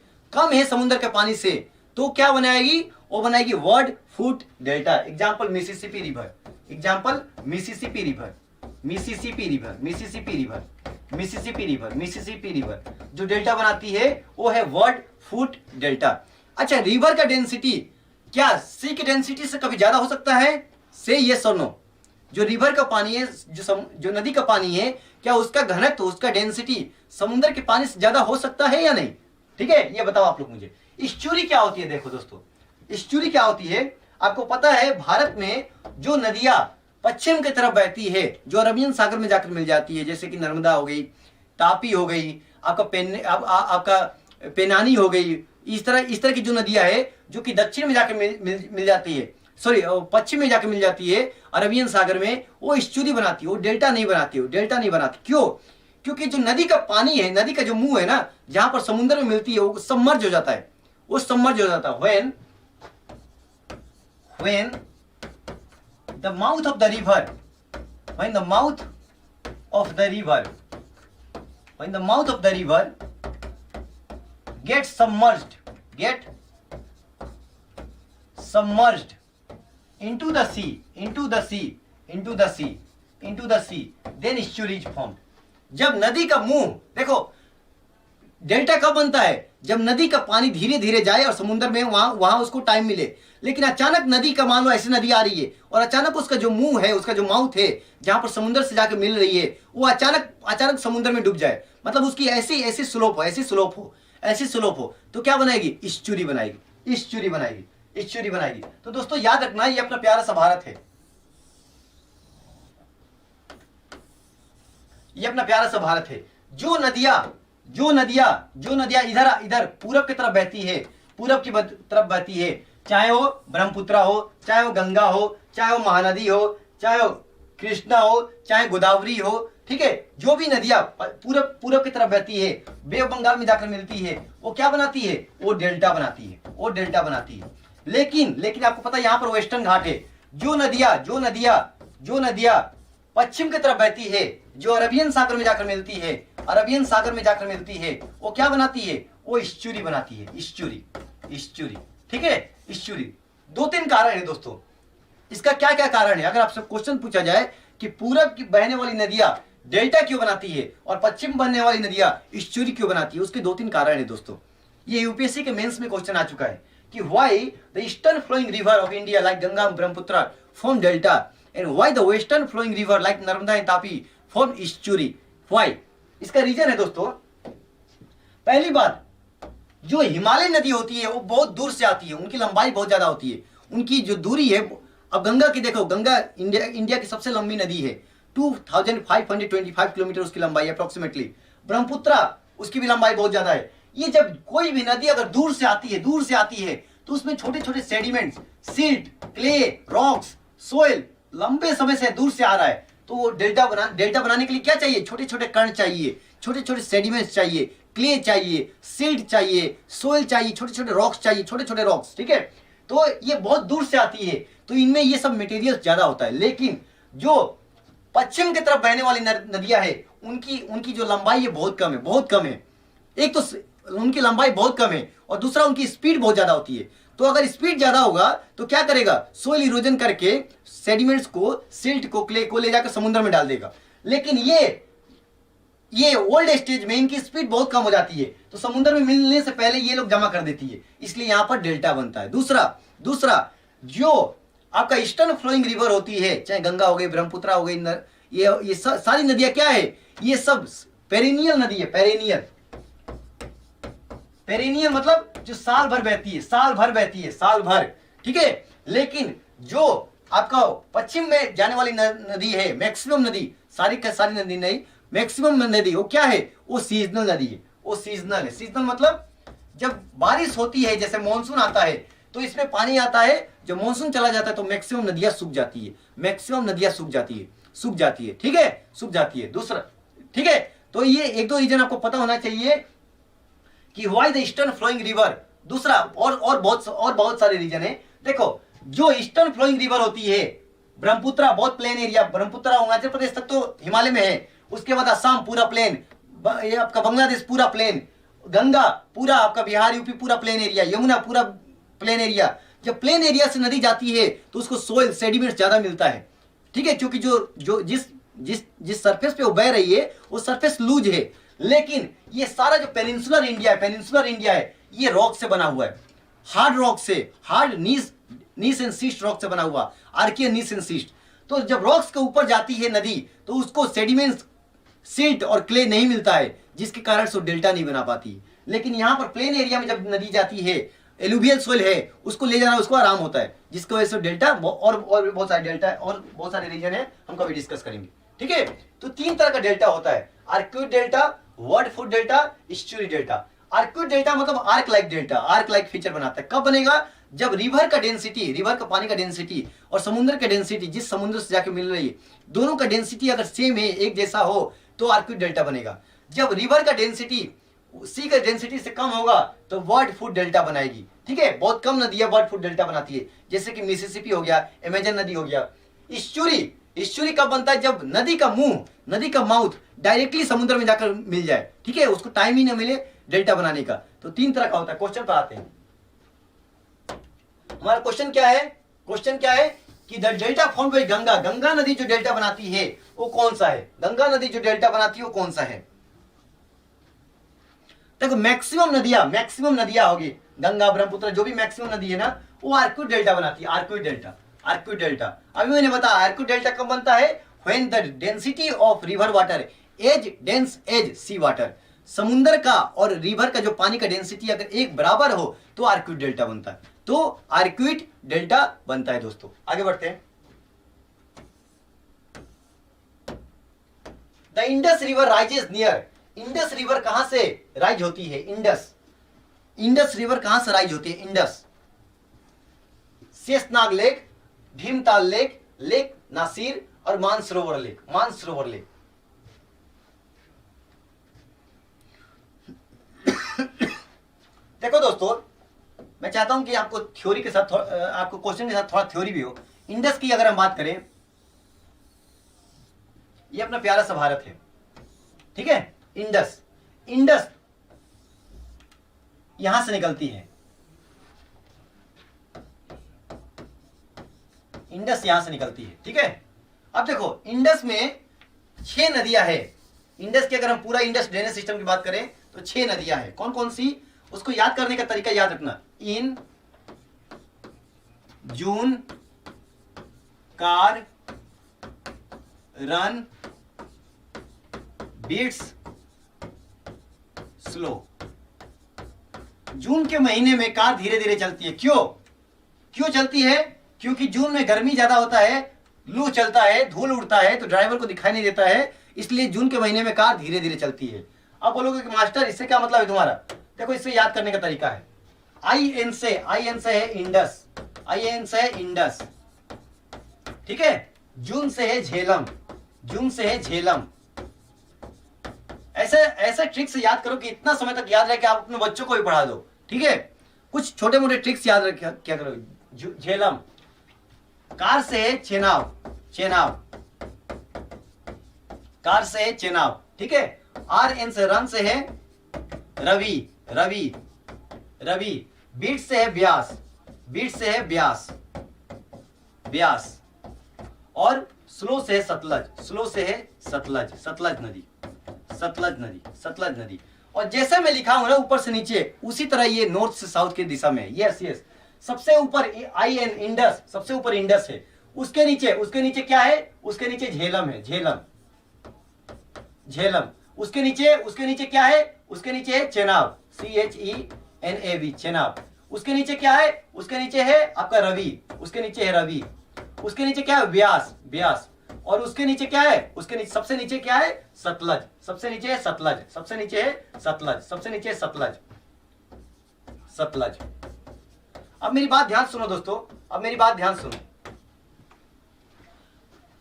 समुद्र के पानी से, तो क्या बनाएगी? वो बनाएगी word foot delta. Example Mississippi river जो डेल्टा बनाती है वो है वर्ड फुट डेल्टा। अच्छा, रिवर का डेंसिटी क्या सी की डेंसिटी से कभी ज्यादा हो सकता है? से यस और नो। जो रिवर का पानी है, जो नदी का पानी है, क्या उसका घनत्व, उसका डेंसिटी समुद्र के पानी से ज्यादा हो सकता है या नहीं? ठीक है, ये बताओ आप लोग मुझे। इस्चुरी क्या होती है? देखो दोस्तों, इस्चुरी क्या होती है? आपको पता है भारत में जो नदियां पश्चिम की तरफ बहती है, जो अरबियन सागर में जाकर मिल जाती है, जैसे कि नर्मदा हो गई, तापी हो गई, आपका पेनानी हो गई, इस तरह की जो नदियां है जो कि दक्षिण में जाकर मिल जाती है, सॉरी पश्चिम में जाकर मिल जाती है अरबियन सागर में, वो इस्चुरी बनाती है, वो डेल्टा नहीं बनाती। क्यों? क्योंकि जो नदी का पानी है, नदी का जो मुंह है ना, जहां पर समुद्र में मिलती है, वो सबमर्ज हो जाता है, when the mouth of the river gets submerged into the sea, then estuary is formed। जब नदी का मुंह, देखो डेल्टा कब बनता है? जब नदी का पानी धीरे धीरे जाए और समुद्र में वहां वहां उसको टाइम मिले। लेकिन अचानक नदी का, मान लो ऐसी नदी आ रही है और अचानक उसका जो मुंह है, उसका जो माउथ है, जहां पर समुद्र से जाकर मिल रही है, वो अचानक अचानक समुद्र में डूब जाए, मतलब उसकी ऐसी ऐसी स्लोप हो, ऐसी स्लोप हो, ऐसी स्लोप हो, तो क्या बनाएगी? इस्चुरी बनाएगी, इस्चुरी बनाएगी, इस्चुरी बनाएगी। तो दोस्तों याद रखना, ये अपना प्यारा सा भारत है, ये अपना प्यारा सा भारत है। जो नदियां इधर इधर पूरब की तरफ बहती है, पूरब की तरफ बहती है, चाहे वो ब्रह्मपुत्र हो, चाहे वो गंगा हो, चाहे वो महानदी हो, चाहे वो कृष्णा हो, चाहे गोदावरी हो, ठीक है, जो भी नदियां पूरब की तरफ बहती है, बे ऑफ बंगाल में जाकर मिलती है, वो क्या बनाती है? वो डेल्टा बनाती है, वो डेल्टा बनाती है। लेकिन आपको पता है यहाँ पर वेस्टर्न घाट है। जो नदियां पश्चिम की तरफ बहती है, जो अरबियन सागर में जाकर मिलती है, अरबियन सागर में जाकर मिलती है, वो क्या बनाती है? वो इस्चुरी बनाती है, इस्चुरी, ठीक है, इस्चुरी। 2-3 कारण है दोस्तों, इसका क्या क्या कारण है? अगर आपसे क्वेश्चन पूछा जाए कि पूरब की बहने वाली नदियां डेल्टा क्यों बनाती है और पश्चिम बनने वाली नदियां इस्चुरी क्यों बनाती है, उसके 2-3 कारण है दोस्तों। ये यूपीएससी के मेंस में क्वेश्चन आ चुका है कि why the eastern flowing river of India like Ganga Brahmaputra form delta and why the western flowing river like Narmada and Tapi form estuary, why? इसका रीजन है दोस्तों, पहली बात, जो हिमालय नदी होती है वो बहुत दूर से आती है, उनकी लंबाई बहुत ज्यादा होती है, उनकी जो दूरी है। अब गंगा की देखो, गंगा इंडिया की सबसे लंबी नदी है, 2525 किलोमीटर उसकी लंबाई अप्रोक्सीमेटली। ब्रह्मपुत्र, उसकी भी लंबाई बहुत ज्यादा है। ये जब कोई भी नदी अगर दूर से आती है तो उसमें छोटे छोटे sediments, silt, clay, rocks, soil लंबे समय से दूर से आ रहा है, तो वो डेल्टा बनाने के लिए क्या चाहिए? छोटे छोटे कण चाहिए, छोटे छोटे सेडिमेंट्स चाहिए, क्ले चाहिए, सिल्ट चाहिए, सोइल चाहिए, छोटे छोटे रॉक्स चाहिए, छोटे छोटे रॉक्स, ठीक है। तो ये बहुत दूर से आती है, तो इनमें ये सब मटेरियल ज्यादा होता है। लेकिन जो पश्चिम की तरफ बहने वाली नदियां है, उनकी जो लंबाई है बहुत कम है। एक तो उनकी लंबाई बहुत कम है और दूसरा उनकी स्पीड बहुत ज्यादा होती है। तो अगर स्पीड ज्यादा होगा तो क्या करेगा? सोइल इरोजन करके सेडिमेंट्स को, सिल्ट को, क्ले को ले जाकर समुद्र में डाल देगा। लेकिन ये ओल्ड स्टेज में इनकी स्पीड बहुत कम हो जाती है, तो समुद्र में मिलने से पहले ये लोग जमा कर देती है, इसलिए यहां पर डेल्टा बनता है। दूसरा जो आपका ईस्टर्न फ्लोइंग रिवर होती है, चाहे गंगा हो गई, ब्रह्मपुत्र हो गई, ये सारी नदियां क्या है? ये सब पेरिनियल नदी है, पेरिनियल मतलब जो साल भर बहती है, साल भर, ठीक है। लेकिन जो आपका पश्चिम में जाने वाली नदी है, मैक्सिमम नदी, सारी नदी नहीं, मैक्सिमम नदी, वो क्या है? वो सीजनल नदी है, वो सीजनल है। सीजनल मतलब जब बारिश होती है, जैसे मानसून आता है तो इसमें पानी आता है, जब मानसून चला जाता है तो मैक्सिमम नदियां सूख जाती है, ठीक है, सूख जाती है। दूसरा, ठीक है, तो ये 1-2 रीजन आपको पता होना चाहिए कि why the eastern flowing river. दूसरा और बहुत सारे रीजन है। देखो, जो ईस्टर्न फ्लोइंग रिवर होती है, ब्रह्मपुत्र बहुत प्लेन एरिया, ब्रह्मपुत्र अरुणाचल प्रदेश तक तो हिमालय में है, उसके बाद असम पूरा प्लेन, ये आपका बांग्लादेश पूरा प्लेन, गंगा पूरा आपका बिहार यूपी पूरा प्लेन एरिया, यमुना पूरा प्लेन एरिया। जब प्लेन एरिया से नदी जाती है तो उसको सोइल सेडिमेंट ज्यादा मिलता है, ठीक है, क्योंकि जो जिस सरफेस पे वो बह रही है वो सरफेस लूज है। लेकिन ये सारा जो पेनिनसुलर इंडिया है, ये रॉक से बना हुआ है, हार्ड रॉक से, hard gneiss and schist rock से बना हुआ, आर्कियन नीस एंड सीस्ट। तो जब रॉक्स के ऊपर जाती है नदी तो उसको सेडिमेंट्स, सिल्ट और क्ले नहीं मिलता है, जिसके कारण से डेल्टा नहीं बना पाती। लेकिन यहाँ पर प्लेन एरिया में जब नदी जाती है, एलुवियल सोइल है, उसको ले जाना उसको आराम होता है, जिसकी वजह से डेल्टा और बहुत सारे डेल्टा और बहुत सारे रीजन है, हम कभी डिस्कस करेंगे, ठीक है। तो 3 तरह का डेल्टा होता है, arcuate delta, bird foot delta, estuary delta. Arcuate delta मतलब arc like delta, arc like feature बनाता है। कब बनेगा? जब रिवर का पानी का डेंसिटी और समुद्र का डेंसिटी, जिस समुद्र से जाके मिल रही है, दोनों का डेंसिटी अगर सेम है, एक जैसा हो, तो आर्क्यूट डेल्टा बनेगा। जब रिवर का डेंसिटी सी का डेंसिटी से कम होगा तो वर्ड फुट डेल्टा बनाएगी, ठीक है। बहुत कम नदियां वर्ड फुट डेल्टा बनाती है, जैसे कि मिसिसिपी हो गया, अमेजन नदी हो गया। इस्चुरी कब बनता है? जब नदी का मुंह, नदी का माउथ डायरेक्टली समुद्र में जाकर मिल जाए, ठीक है, उसको टाइम ही ना मिले डेल्टा बनाने का। तो 3 तरह का होता है। क्वेश्चन पर आते हैं। हमारा क्वेश्चन क्या है कि the delta form by Ganga नदी जो डेल्टा बनाती है वो कौन सा है? गंगा नदी जो डेल्टा बनाती है वो कौन सा है? देखो मैक्सिमम नदियां होगी, गंगा ब्रह्मपुत्र जो भी मैक्सिमम नदी है ना, वो आर्क्यूट डेल्टा बनाती है, आर्क्यूट डेल्टा। अभी मैंने बताया आर्क्यूट डेल्टा कब बनता है, when the density of river water as dense as sea water. समुद्र का और रिवर का जो पानी का डेंसिटी अगर एक बराबर हो तो आर्क्यूट डेल्टा बनता है, तो आर्क्यूट डेल्टा बनता है दोस्तों। आगे बढ़ते हैं। The Indus river rises near, Indus river कहां से राइज होती है, इंडस रिवर कहां से राइज होती है, Indus. Sheshnag lake, Bhimtal lake, lake Nasser और मानसरोवर लेक। देखो दोस्तों, मैं चाहता हूं कि आपको थ्योरी के साथ आपको क्वेश्चन के साथ थोड़ा थ्योरी भी हो। इंडस की अगर हम बात करें, ये अपना प्यारा सा भारत है, ठीक है। इंडस यहां से निकलती है, इंडस यहां से निकलती है, ठीक है। अब देखो इंडस में 6 नदियां है। इंडस की अगर हम पूरा इंडस ड्रेनेज सिस्टम की बात करें तो 6 नदियां हैं। कौन कौन सी, उसको याद करने का तरीका याद रखना, इन, जून, कार, रन, बीट्स, स्लो। जून के महीने में कार धीरे धीरे चलती है, क्यों चलती है, क्योंकि जून में गर्मी ज्यादा होता है, लू चलता है, धूल उड़ता है, तो ड्राइवर को दिखाई नहीं देता है, इसलिए जून के महीने में कार धीरे धीरे चलती है। अब बोलोगे कि मास्टर इससे क्या मतलब है तुम्हारा, देखो इससे याद करने का तरीका है। आई एन से है इंडस, ठीक है। जून से है झेलम, ऐसे ट्रिक से याद करो कि इतना समय तक याद रहे कि आप अपने बच्चों को भी पढ़ा दो, ठीक है। कुछ छोटे मोटे ट्रिक्स याद रख क्या करो, झेलम। कार से है चेनाब, ठीक है। आर एन से रन से है रवि, बीट से है ब्यास, और स्लो से है सतलज नदी। और जैसे मैं लिखा हूं ना ऊपर से नीचे, उसी तरह ये नॉर्थ से साउथ की दिशा में, यस। सबसे ऊपर इंडस, सबसे ऊपर इंडस है, उसके नीचे क्या है, उसके नीचे झेलम है, झेलम। उसके नीचे क्या है, उसके नीचे है चेनाब, CHENAB, चेनाब। उसके नीचे क्या है, उसके नीचे है आपका रवि, उसके नीचे क्या है, ब्यास। और उसके नीचे क्या है, सबसे नीचे क्या है, सतलज, सबसे नीचे है सतलज। अब मेरी बात ध्यान सुनो दोस्तों,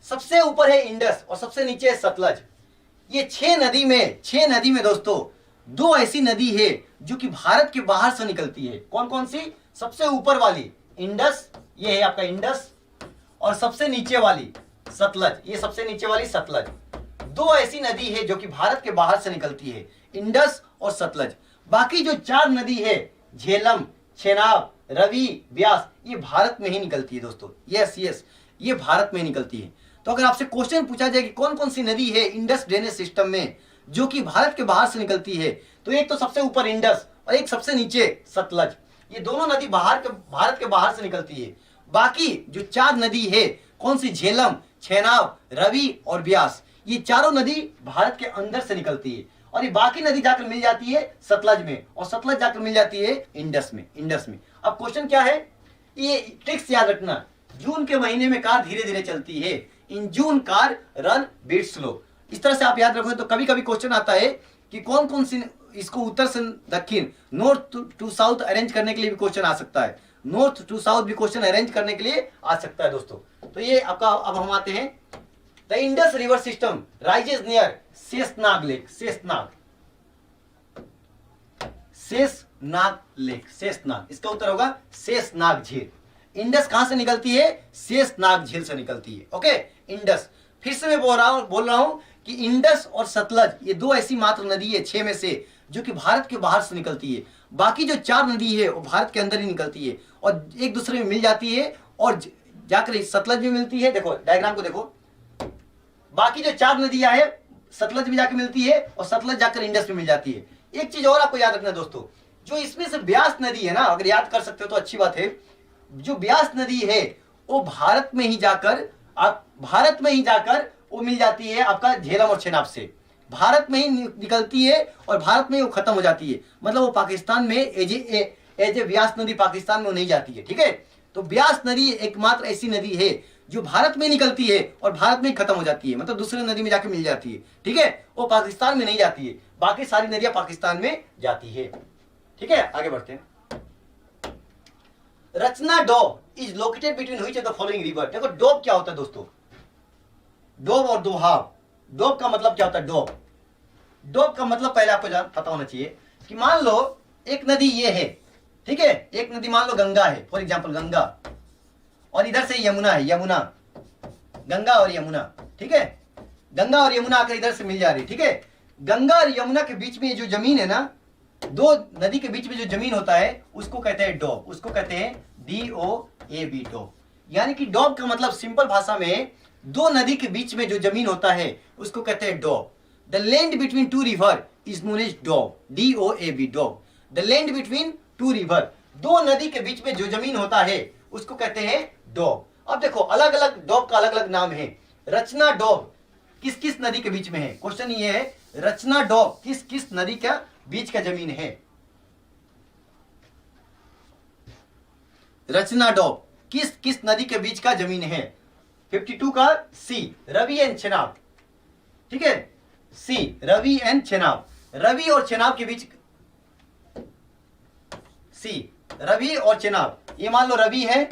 सबसे ऊपर है इंडस और सबसे नीचे है सतलज। ये 6 नदी में दोस्तों 2 ऐसी नदी है जो कि भारत के बाहर से निकलती है। कौन कौन सी, सबसे ऊपर वाली इंडस, ये है आपका इंडस, और सबसे नीचे वाली सतलज, ये सबसे नीचे वाली सतलज। 2 ऐसी नदी है जो कि भारत के बाहर से निकलती है, इंडस और सतलज। बाकी जो 4 नदी है, झेलम, चेनाब, रवि, ब्यास, ये भारत में ही निकलती है दोस्तों, यस, ये भारत में निकलती है। तो अगर आपसे क्वेश्चन पूछा जाए कि कौन कौन सी नदी है इंडस ड्रेनेज सिस्टम में जो कि भारत के बाहर से निकलती है, तो एक तो सबसे ऊपर इंडस और एक सबसे नीचे सतलज। ये दोनों नदी भारत के बाहर से निकलती है। बाकी जो 4 नदी है, कौन सी, झेलम, चेनाब, रवि और ब्यास, ये चारों नदी भारत के अंदर से निकलती है। और ये बाकी नदी जाकर मिल जाती है सतलज में, और सतलज जाकर मिल जाती है इंडस में। अब क्वेश्चन क्या है, ये ट्रिक्स याद रखना। जून के महीने में कार धीरे धीरे चलती है, in June car run beat slow. इस तरह से आप याद रखोगे तो कभी कभी क्वेश्चन आता है कि कौन कौन सी, इसको उत्तर से दक्षिण, नॉर्थ टू साउथ अरेंज करने के लिए भी क्वेश्चन आ सकता है, नॉर्थ टू साउथ भी क्वेश्चन अरेंज करने के लिए आ सकता है दोस्तों। तो ये आपका, अब हम आते हैं, the Indus river system rises near Sheshnag lake, Sheshnag, इसका उत्तर होगा शेषनाग झील। इंडस कहां से निकलती है, शेषनाग झील से निकलती है, ओके। इंडस, फिर से मैं बोल रहा हूं कि इंडस और सतलज ये 2 ऐसी मात्र नदी है 6 में से जो कि भारत के बाहर से निकलती है। बाकी जो 4 नदी है वो भारत के अंदर ही निकलती है और एक दूसरे में मिल जाती है, और जाकर सतलज भी मिलती है। देखो डायग्राम को देखो, बाकी जो 4 नदियां है सतलज भी जाकर मिलती है और सतलज जाकर इंडस में मिल जाती है। एक चीज और आपको याद रखना दोस्तों, जो इसमें से ब्यास नदी है ना, अगर याद कर सकते हो तो अच्छी बात है। जो ब्यास नदी है वो भारत में ही जाकर वो मिल जाती है आपका झेलम और चेनाब से, भारत में ही निकलती है और भारत में ही वो खत्म हो जाती है। मतलब वो पाकिस्तान में एज ए ब्यास नदी पाकिस्तान में वो नहीं जाती है, ठीक है। तो ब्यास नदी एकमात्र ऐसी नदी है जो भारत में निकलती है और भारत में ही खत्म हो जाती है, मतलब दूसरे नदी में जाके मिल जाती है, ठीक है। वो पाकिस्तान में नहीं जाती है, बाकी सारी नदियां पाकिस्तान में जाती है, ठीक है। आगे बढ़ते हैं। Rachna doab is located between which of the following river. देखो डोब क्या होता है दोस्तों, डोब और दोहाब। डोब का मतलब क्या होता है, डोब का मतलब पहले आपको पता होना चाहिए कि मान लो एक नदी ये है, ठीक है, एक नदी मान लो गंगा है, फॉर एग्जांपल गंगा, और इधर से यमुना है, यमुना, गंगा और यमुना, ठीक है। गंगा और यमुना आकर इधर से मिल जा रही, ठीक है। गंगा और यमुना के बीच में जो जमीन है ना, दो नदी के बीच में जो जमीन होता है उसको कहते हैं डोब, उसको कहते हैं DOAB, डोब। यानी कि डोब का मतलब सिंपल भाषा में दो नदी के बीच में जो जमीन होता है उसको कहते हैं doab. The land between two river is known as doab, DOAB, doab. The land between two river, दो नदी के बीच में जो जमीन होता है उसको कहते हैं डोब। अब देखो अलग अलग डोब का अलग अलग नाम है। रचना डोब किस किस नदी के बीच में है, क्वेश्चन ये है, रचना डोब किस किस नदी का बीच का जमीन है। रचना डोब किस किस नदी के बीच का जमीन है। 52 का सी, रवि एंड चेनाब, ठीक है, सी रवि एंड चेनाब, रवि और चेनाब के बीच, सी रवि और चेनाब। ये मान लो रवि है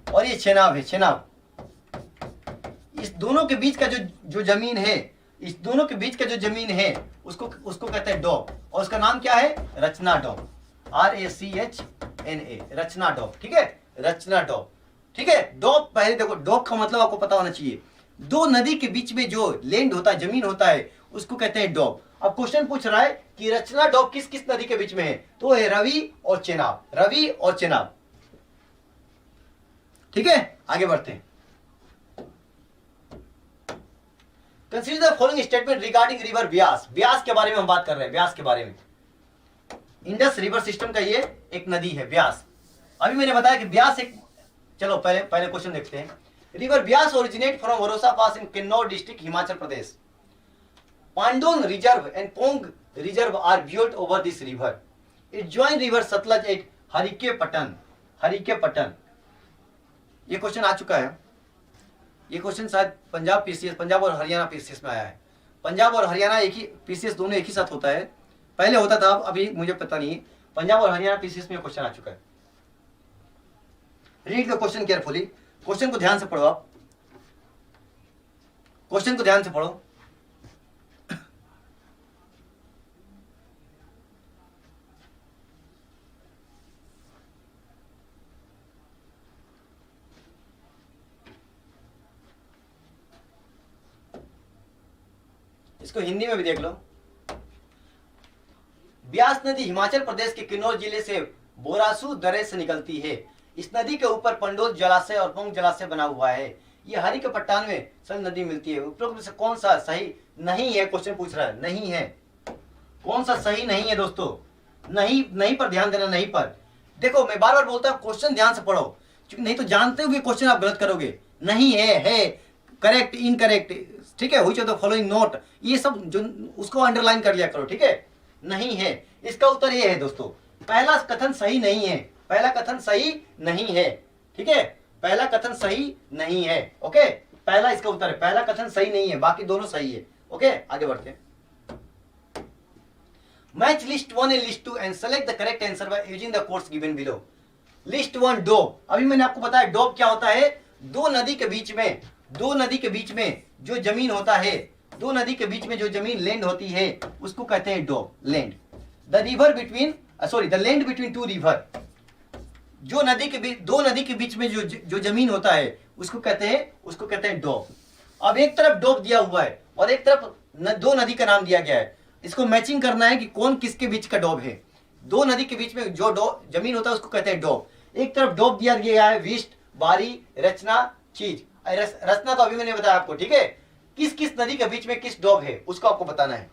और ये चेनाब है, चेनाब। इस दोनों के बीच का जो जमीन है, इस दोनों के बीच का जो जमीन है उसको कहते हैं डोब, और उसका नाम क्या है, रचना डोब, RACHNA, रचना डोब, ठीक है, रचना डोब, ठीक है। डोब पहले देखो, डोब का मतलब आपको पता होना चाहिए, दो नदी के बीच में जो लैंड होता है, जमीन होता है, उसको कहते हैं डोब। अब क्वेश्चन पूछ रहा है कि रचना डोब किस किस नदी के बीच में है, तो है रवि और चेनाब, रवि और चेनाब, ठीक है। आगे बढ़ते हैं। Consider the following statement regarding river Beas. Beas के बारे में हम बात कर रहे हैं, ब्यास के बारे में। इंडस रिवर सिस्टम का ये एक नदी है ब्यास। अभी मैंने बताया कि ब्यास एक, चलो पहले क्वेश्चन देखते हैं। River Beas originate from वरोसा pass in Kinnaur district, Himachal Pradesh. पांडोन reserve and Pong reserve are built over this river. It join river Sutlej eight हरिकेपटन, हरिकेपटन। ये क्वेश्चन आ चुका है, ये क्वेश्चन शायद पंजाब PCS, पंजाब और हरियाणा PCS में आया है। पंजाब और हरियाणा एक ही PCS दोनों एक ही साथ होता है, पहले होता था, अभी मुझे पता नहीं। पंजाब और हरियाणा PCS में क्वेश्चन आ चुका है। Read the question carefully, question को ध्यान से पढ़ो, आप क्वेश्चन को ध्यान से पढ़ो। इसको हिंदी में भी देख लो। ब्यास नदी हिमाचल प्रदेश के किन्नौर जिले से बोरासू दर्रे से निकलती है। इस नदी के ऊपर पंडोल जलाशय और पोंग जलाशय बना हुआ है। ये हरिकेपट्टन में सब नदी मिलती है। उपरोक्त में से कौन सा सही नहीं है, क्वेश्चन पूछ रहा है, नहीं है, कौन सा सही नहीं है दोस्तों, नहीं पर ध्यान देना, नहीं पर। देखो मैं बार बार बोलता हूँ क्वेश्चन ध्यान से पढ़ो, क्योंकि नहीं तो जानते हुए क्वेश्चन आप गलत करोगे। नहीं है, करेक्ट, इनकरेक्ट, ठीक है, which of the following note, ये सब जो उसको अंडरलाइन कर लिया करो, ठीक है। नहीं है, इसका उत्तर ये है दोस्तों, पहला कथन सही नहीं है, पहला कथन सही नहीं है, ठीक है, पहला कथन सही नहीं है, ओके, पहला इसका उत्तर है, पहला कथन सही नहीं है, बाकी दोनों सही है, ओके। आगे बढ़ते हैं। Match list 1 and list 2 and select the correct answer by using the codes given below. List 1 डोब, अभी मैंने आपको बताया डोब क्या होता है, दो नदी के बीच में जो जमीन होता है, दो नदी के बीच में जो जमीन लैंड होती है उसको कहते हैं doab, land. The river between the land between two river, जो नदी के बीच, दो नदी के बीच में जो जमीन होता है उसको कहते हैं डोब। अब एक तरफ डोब दिया हुआ है और एक तरफ दो नदी का नाम दिया गया है, इसको मैचिंग करना है कि कौन किसके बीच का डोब है। दो नदी के बीच में जो जमीन होता है उसको कहते हैं डोब। एक तरफ डोब दिया गया है विष्ट, बारी, रचना, चीज। रचना तो अभी मैंने बताया आपको, ठीक है। किस किस नदी के बीच में किस डोब है उसको आपको बताना है।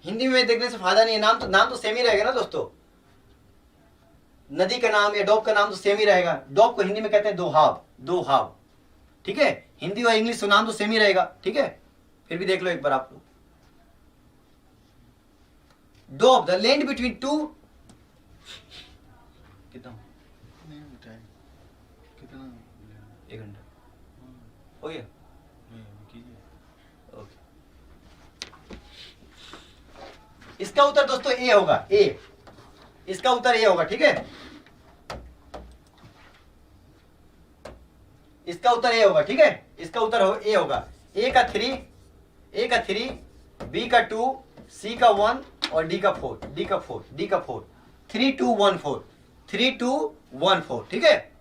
हिंदी में देखने से फायदा नहीं है, नाम तो सेम ही रहेगा ना दोस्तों। नदी का नाम या डॉग का नाम तो सेम ही रहेगा। डॉग को हिंदी में कहते हैं दोहाब, दोहाब, ठीक है। हिंदी और इंग्लिश तो नाम तो सेम ही रहेगा, ठीक है। फिर भी देख लो एक बार आप लोग। डॉब, द लैंड बिटवीन टू, कितना कितना 1 घंटा हो गया। ओके, इसका उत्तर दोस्तों ए होगा, ए, इसका उत्तर ए होगा, ठीक है। इसका उत्तर ए होगा, ठीक है। इसका उत्तर ए होगा। ए का 3, बी का 2, सी का 1 और डी का 4, 3 2 1 4, 3 2 1 4, ठीक है।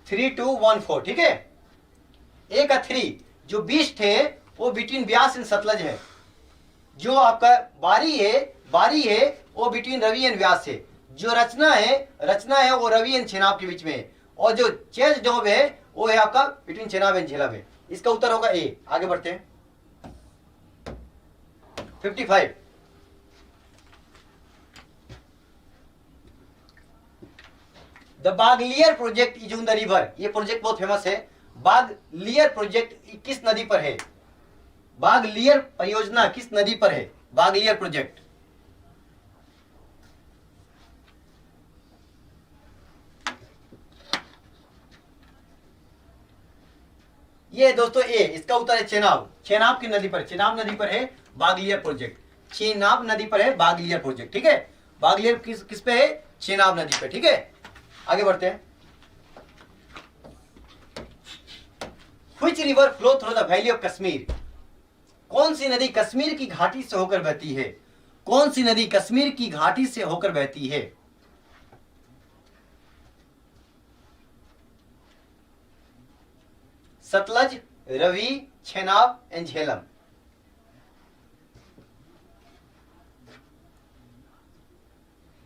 थ्री टू वन फोर, ठीक है। ए का 3 जो बीस्ट है वो बिटवीन ब्यास एंड सतलज है। जो आपका बारी है वो बिटवीन रवि एंड व्यास है। जो रचना है वो रवि एंड चेनाब के बीच में है। और जो चेज डॉब है वो है आपका बिटवीन चेनाब एंड झेलम है। इसका उत्तर होगा ए। आगे बढ़ते हैं। 55, the Baglihar project is on the river. ये प्रोजेक्ट बहुत फेमस है। बागलियर प्रोजेक्ट किस नदी पर है? बागलियर परियोजना किस नदी पर है? बागलियर प्रोजेक्ट। ये दोस्तों ए, इसका उत्तर है चेनाब। चेनाब की नदी पर, चेनाब नदी पर है बागलियर प्रोजेक्ट। चेनाब नदी पर है बागलियर प्रोजेक्ट, ठीक है। बागलियर किस पे है? चेनाब नदी पे, ठीक है। आगे बढ़ते हैं। Which river flow through the valley of Kashmir? कौन सी नदी कश्मीर की घाटी से होकर बहती है? कौन सी नदी कश्मीर की घाटी से होकर बहती है? सतलज, रवि, चेनाब एंड झेलम।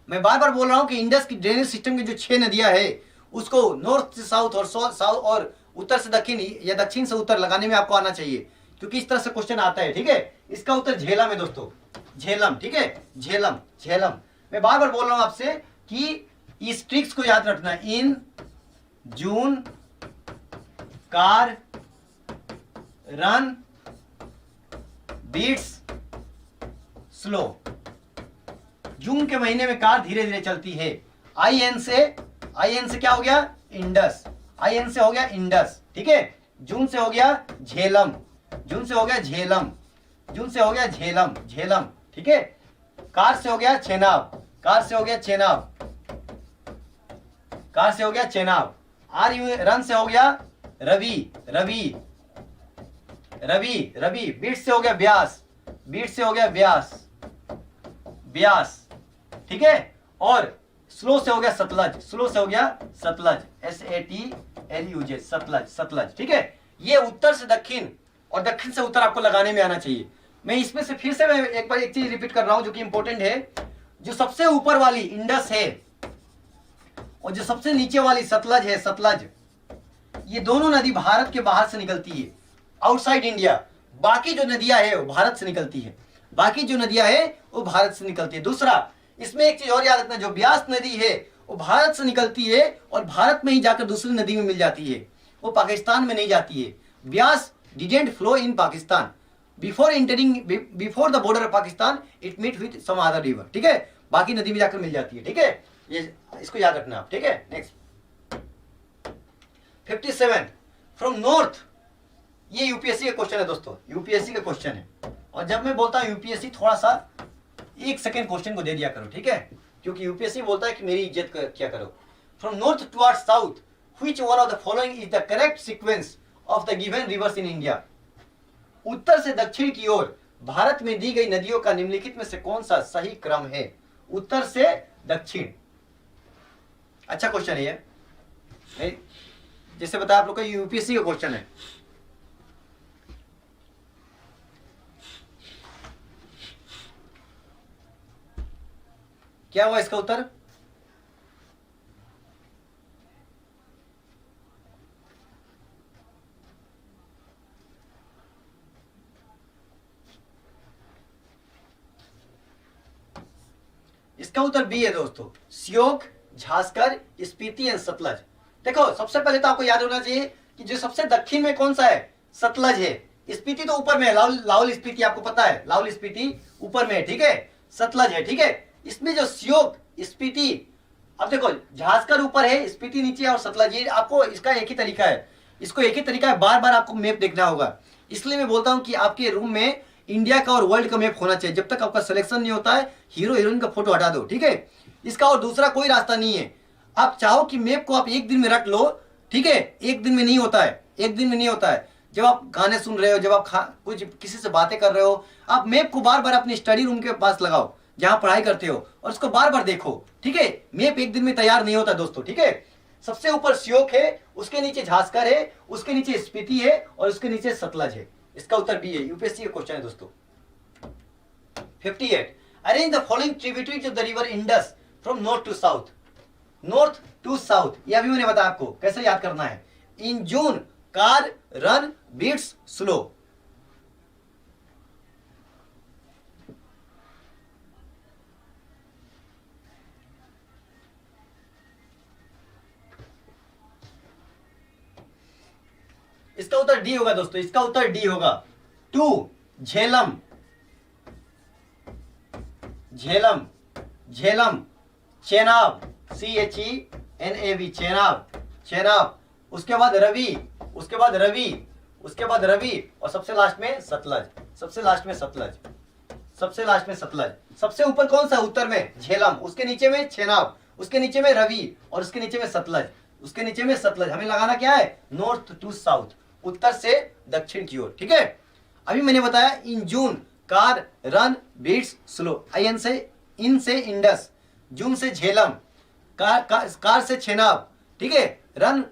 मैं बार बार बोल रहा हूं कि इंडस की ड्रेनेज सिस्टम की जो 6 नदियां है उसको नॉर्थ से साउथ और साउथ और उत्तर से दक्षिण या दक्षिण से उत्तर लगाने में आपको आना चाहिए, क्योंकि इस तरह से क्वेश्चन आता है, ठीक है। इसका उत्तर झेलम है दोस्तों, झेलम, ठीक है। झेलम, झेलम। मैं बार बार बोल रहा हूं आपसे कि इस ट्रिक्स को याद रखना। इन जून कार रन बीट्स स्लो। जून के महीने में कार धीरे धीरे चलती है। आई एन से क्या हो गया? इंडस। आई एन से हो गया इंडस, ठीक है। जून से हो गया झेलम, जून से हो गया झेलम, जून से हो गया झेलम, झेलम, ठीक है। कार से हो गया चेनाब, कार से हो गया चेनाब, कार से हो गया चेनाब। आर यू रन से हो गया रवि, रवि, रवि, रवि। बीट से हो गया ब्यास, बीट से हो गया व्यास, ब्यास, ठीक है। और स्लो से हो गया सतलज, स्लो से हो गया सतलज, SATLUJ, सतलज, सतलज, ठीक है। ये उत्तर से दक्षिण और दक्षिण से उत्तर आपको लगाने में आना चाहिए। मैं इसमें से फिर से मैं एक बार एक चीज रिपीट कर रहा हूं जो कि इंपॉर्टेंट है। जो सबसे ऊपर वाली इंडस है और जो सबसे नीचे वाली सतलज है, सतलज, ये दोनों नदी भारत के बाहर से निकलती है, आउटसाइड इंडिया। बाकी जो नदियां है वो भारत से निकलती है, बाकी जो नदियां है वो भारत से निकलती है। दूसरा, इसमें एक चीज और याद रखना, जो ब्यास नदी है वो भारत से निकलती है और भारत में ही जाकर दूसरी नदी में मिल जाती है, वो पाकिस्तान में नहीं जाती है। Beas didn't flow in Pakistan before entering, before the border of Pakistan it meet with some other river, ठीक है। बाकी नदी में जाकर मिल जाती है, ठीक है। ये इसको याद रखना आप, ठीक है। Next 57, from north. ये यूपीएससी का क्वेश्चन है दोस्तों, यूपीएससी का क्वेश्चन है। और जब मैं बोलता हूं यूपीएससी, थोड़ा सा 1 सेकेंड क्वेश्चन को दे दिया करो, ठीक है, क्योंकि यूपीएससी बोलता है कि मेरी इज्जत क्या करो। From north towards south which one of the following is the correct sequence of the given rivers in India? उत्तर से दक्षिण की ओर भारत में दी गई नदियों का निम्नलिखित में से कौन सा सही क्रम है? उत्तर से दक्षिण। अच्छा क्वेश्चन है ये, जैसे बताया आप लोग का यूपीएससी का क्वेश्चन है। क्या हुआ इसका उत्तर? इसका उत्तर बी है दोस्तों, श्योक, झांसकर, स्पीति एंड सतलज। देखो सबसे पहले तो आपको याद होना चाहिए कि जो सबसे दक्षिण में कौन सा है, सतलज है। स्पीति तो ऊपर में है, लाहौल स्पीति आपको पता है, लाहौल स्पीति ऊपर में है, ठीक है, सतलज है, ठीक है। इसमें जो श्योक, स्पीति, अब देखो झांसकर ऊपर है, स्पीति नीचे और सतलज, ये आपको इसका एक ही तरीका है, इसको एक ही तरीका है, बार बार आपको मैप देखना होगा। इसलिए मैं बोलता हूं कि आपके रूम में इंडिया का और वर्ल्ड का मैप होना चाहिए। जब तक आपका सिलेक्शन नहीं होता है, हीरो हीरोइन का फोटो हटा दो, ठीक है। इसका और दूसरा कोई रास्ता नहीं है। आप चाहो कि मैप को आप एक दिन में रट लो, ठीक है, एक दिन में नहीं होता है, एक दिन में नहीं होता है। जब आप गाने सुन रहे हो, जब आप कुछ किसी से बातें कर रहे हो, आप मैप को बार बार अपने स्टडी रूम के पास लगाओ जहां पढ़ाई करते हो, और उसको बार बार देखो, ठीक है। मैप एक दिन में तैयार नहीं होता दोस्तों, ठीक है। सबसे ऊपर श्योक है, उसके नीचे झांसकर है, उसके नीचे स्पीति है, और उसके नीचे सतलज है। इसका उत्तर बी है, यूपीएससी का क्वेश्चन है दोस्तों। 58, arrange the following tributaries of the river Indus from north to south. North to south, ये अभी मैंने बताया आपको कैसे याद करना है। In June, car, run, beats, slow. इसका उत्तर डी होगा दोस्तों, इसका उत्तर डी होगा। 2, झेलम, झेलम, झेलम, चेनाब, CHENAB, चेनाब, चेनाब। उसके बाद रवि, उसके बाद रवि, उसके बाद रवि, और सबसे लास्ट में सतलज, सबसे लास्ट में सतलज, सबसे लास्ट में सतलज। सबसे ऊपर कौन सा, उत्तर में झेलम, उसके नीचे में चेनाब, उसके नीचे में रवि, और उसके नीचे में सतलज, उसके नीचे में सतलज। हमें लगाना क्या है, नॉर्थ टू साउथ, उत्तर से दक्षिण की ओर, ठीक है। अभी मैंने बताया इन जून, कार, रन, बीट्स, स्लो। IN से, इन से इंडस, जून से झेलम, कार से छेनाब, ठीक है, रन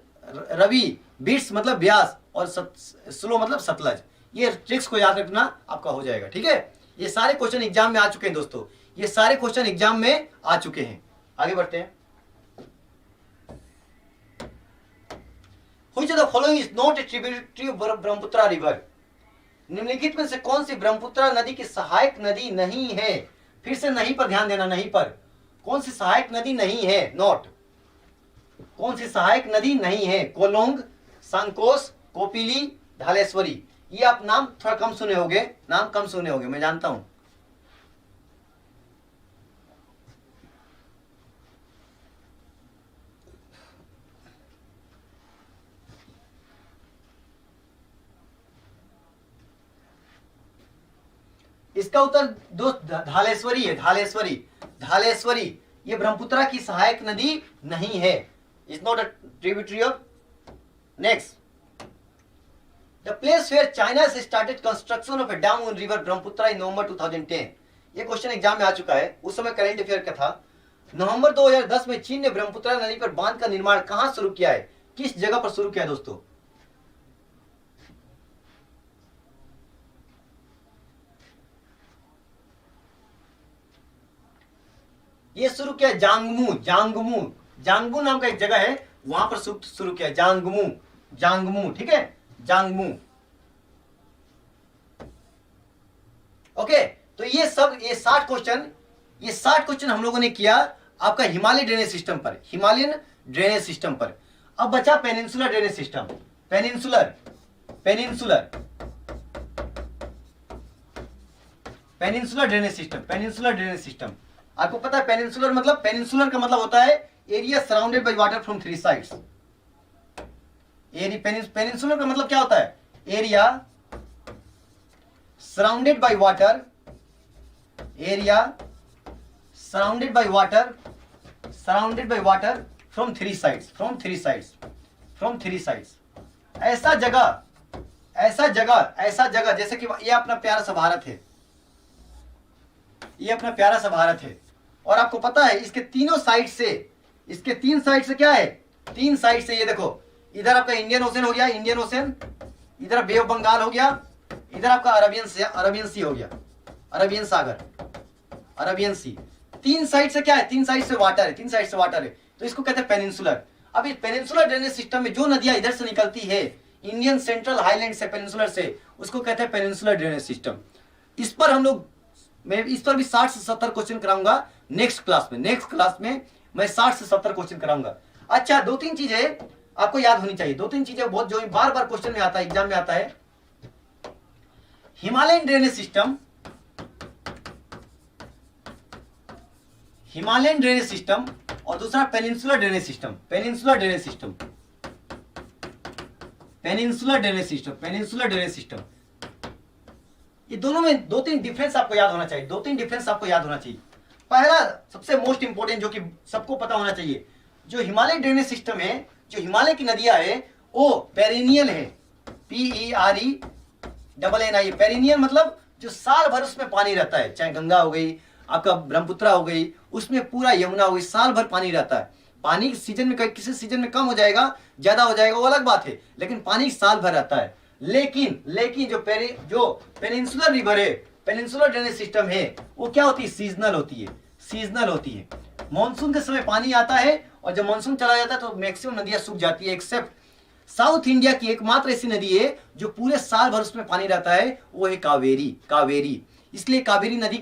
रवि, बीट्स मतलब ब्यास, और स्लो मतलब सतलज। ये ट्रिक्स को याद रखना, आपका हो जाएगा, ठीक है। ये सारे क्वेश्चन एग्जाम में आ चुके हैं दोस्तों, ये सारे क्वेश्चन एग्जाम में आ चुके हैं। आगे बढ़ते हैं। Which of the following is not a tributary of Brahmaputra river? निम्नलिखित में से कौन सी ब्रह्मपुत्र नदी की सहायक नदी नहीं है? फिर से नहीं पर ध्यान देना, नहीं पर। कौन सी सहायक नदी नहीं है, नॉट, कौन सी सहायक नदी नहीं है? कोलोंग, संकोस, कोपिली, धालेश्वरी। ये आप नाम थोड़ा कम सुने होंगे, नाम कम सुने होंगे, मैं जानता हूं। इसका उत्तर दोस्त धालेश्वरी है, धालेश्वरी, धालेश्वरी। ये ब्रह्मपुत्र की सहायक नदी नहीं है, is not a tributary of. Next, the place where China started construction of a dam on river Brahmaputra in November 2010। ये क्वेश्चन एग्जाम में आ चुका है, उस समय करंट अफेयर का था। नवंबर 2010 में चीन ने ब्रह्मपुत्र नदी पर बांध का निर्माण कहां शुरू किया है, किस जगह पर शुरू किया है दोस्तों? ये शुरू किया जांगमू, जांगमू, जांगमू नाम का एक जगह है, वहां पर शुरू किया जांगमू, जांगमू, ठीक है, जांगमू। ओके, तो ये सब, ये 60 क्वेश्चन, ये 60 क्वेश्चन हम लोगों ने किया आपका हिमालय ड्रेनेज सिस्टम पर, हिमालयन ड्रेनेज सिस्टम पर। अब बचा peninsular drainage system, peninsular, peninsular, peninsular drainage system, peninsular drainage system. आपको पता है पेनिनसुलर मतलब, पेनिनसुलर का मतलब होता है area surrounded by water from 3 sides. Peninsular का मतलब क्या होता है, area surrounded by water, area surrounded by water, surrounded by water from 3 sides, from 3 sides, from 3 sides. ऐसा जगह, ऐसा जगह, ऐसा जगह, जैसे कि ये अपना प्यारा सा भारत है, ये अपना प्यारा सा भारत है, और आपको पता है इसके तीनों साइड से, इसके 3 साइड से क्या है, 3 साइड से, ये देखो, इधर आपका इंडियन ओशन हो गया, इंडियन ओशन, इधर बे ऑफ बंगाल हो गया, इधर आपका अरबियन सी हो गया, अरबियन सागर, अरबियन सी। 3 साइड से क्या है, 3 साइड से वाटर है, 3 साइड से वाटर है, तो इसको कहते हैं पेनिनसुलर। अब इस पेनिनसुलर ड्रेनेज सिस्टम में जो नदियां इधर से निकलती है, इंडियन सेंट्रल हाईलैंड से, पेनिनसुलर से, उसको कहते हैं पेनिनसुलर ड्रेनेज सिस्टम। इस पर हम लोग, मैं इस पर भी 60 से 70 क्वेश्चन कराऊंगा नेक्स्ट क्लास में मैं 60 से 70 क्वेश्चन कराऊंगा। अच्छा, 2-3 चीजें आपको याद होनी चाहिए, 2-3 चीजें बहुत जो बार बार क्वेश्चन में आता है, एग्जाम में आता है। Himalayan drainage system, Himalayan drainage system और दूसरा peninsular drainage system, peninsular drainage system, peninsular drainage system, peninsular drainage system. ये दोनों में 2-3 डिफरेंस आपको याद होना चाहिए, 2-3 डिफरेंस आपको याद होना चाहिए। पहला सबसे मोस्ट इंपोर्टेंट जो कि सबको पता होना चाहिए, जो हिमालय ड्रेनेज सिस्टम है, जो हिमालय की नदियां है वो पेरिनियल है, PERENNI। पेरिनियल मतलब जो साल भर उसमें पानी रहता है, चाहे गंगा हो गई, आपका ब्रह्मपुत्रा हो गई, उसमें पूरा यमुना हो गई, साल भर पानी रहता है। पानी सीजन में किसी सीजन में कम हो जाएगा, ज्यादा हो जाएगा, वो अलग बात है, लेकिन पानी साल भर रहता है। लेकिन जो पेनिनसुलर रिवर है, पेनिनसुलर ड्रेनेज सिस्टम है, वो क्या होती है, सीजनल होती है, सीजनल होती है। मॉनसून के समय पानी आता है और जब मॉनसून चला जाता है तो मैक्सिमम नदियां सूख जाती है, एक्सेप्ट साउथ इंडिया की एकमात्र ऐसी नदी है जो पूरे साल भर उसमें पानी रहता है, वो है कावेरी। इसलिए कावेरी नदी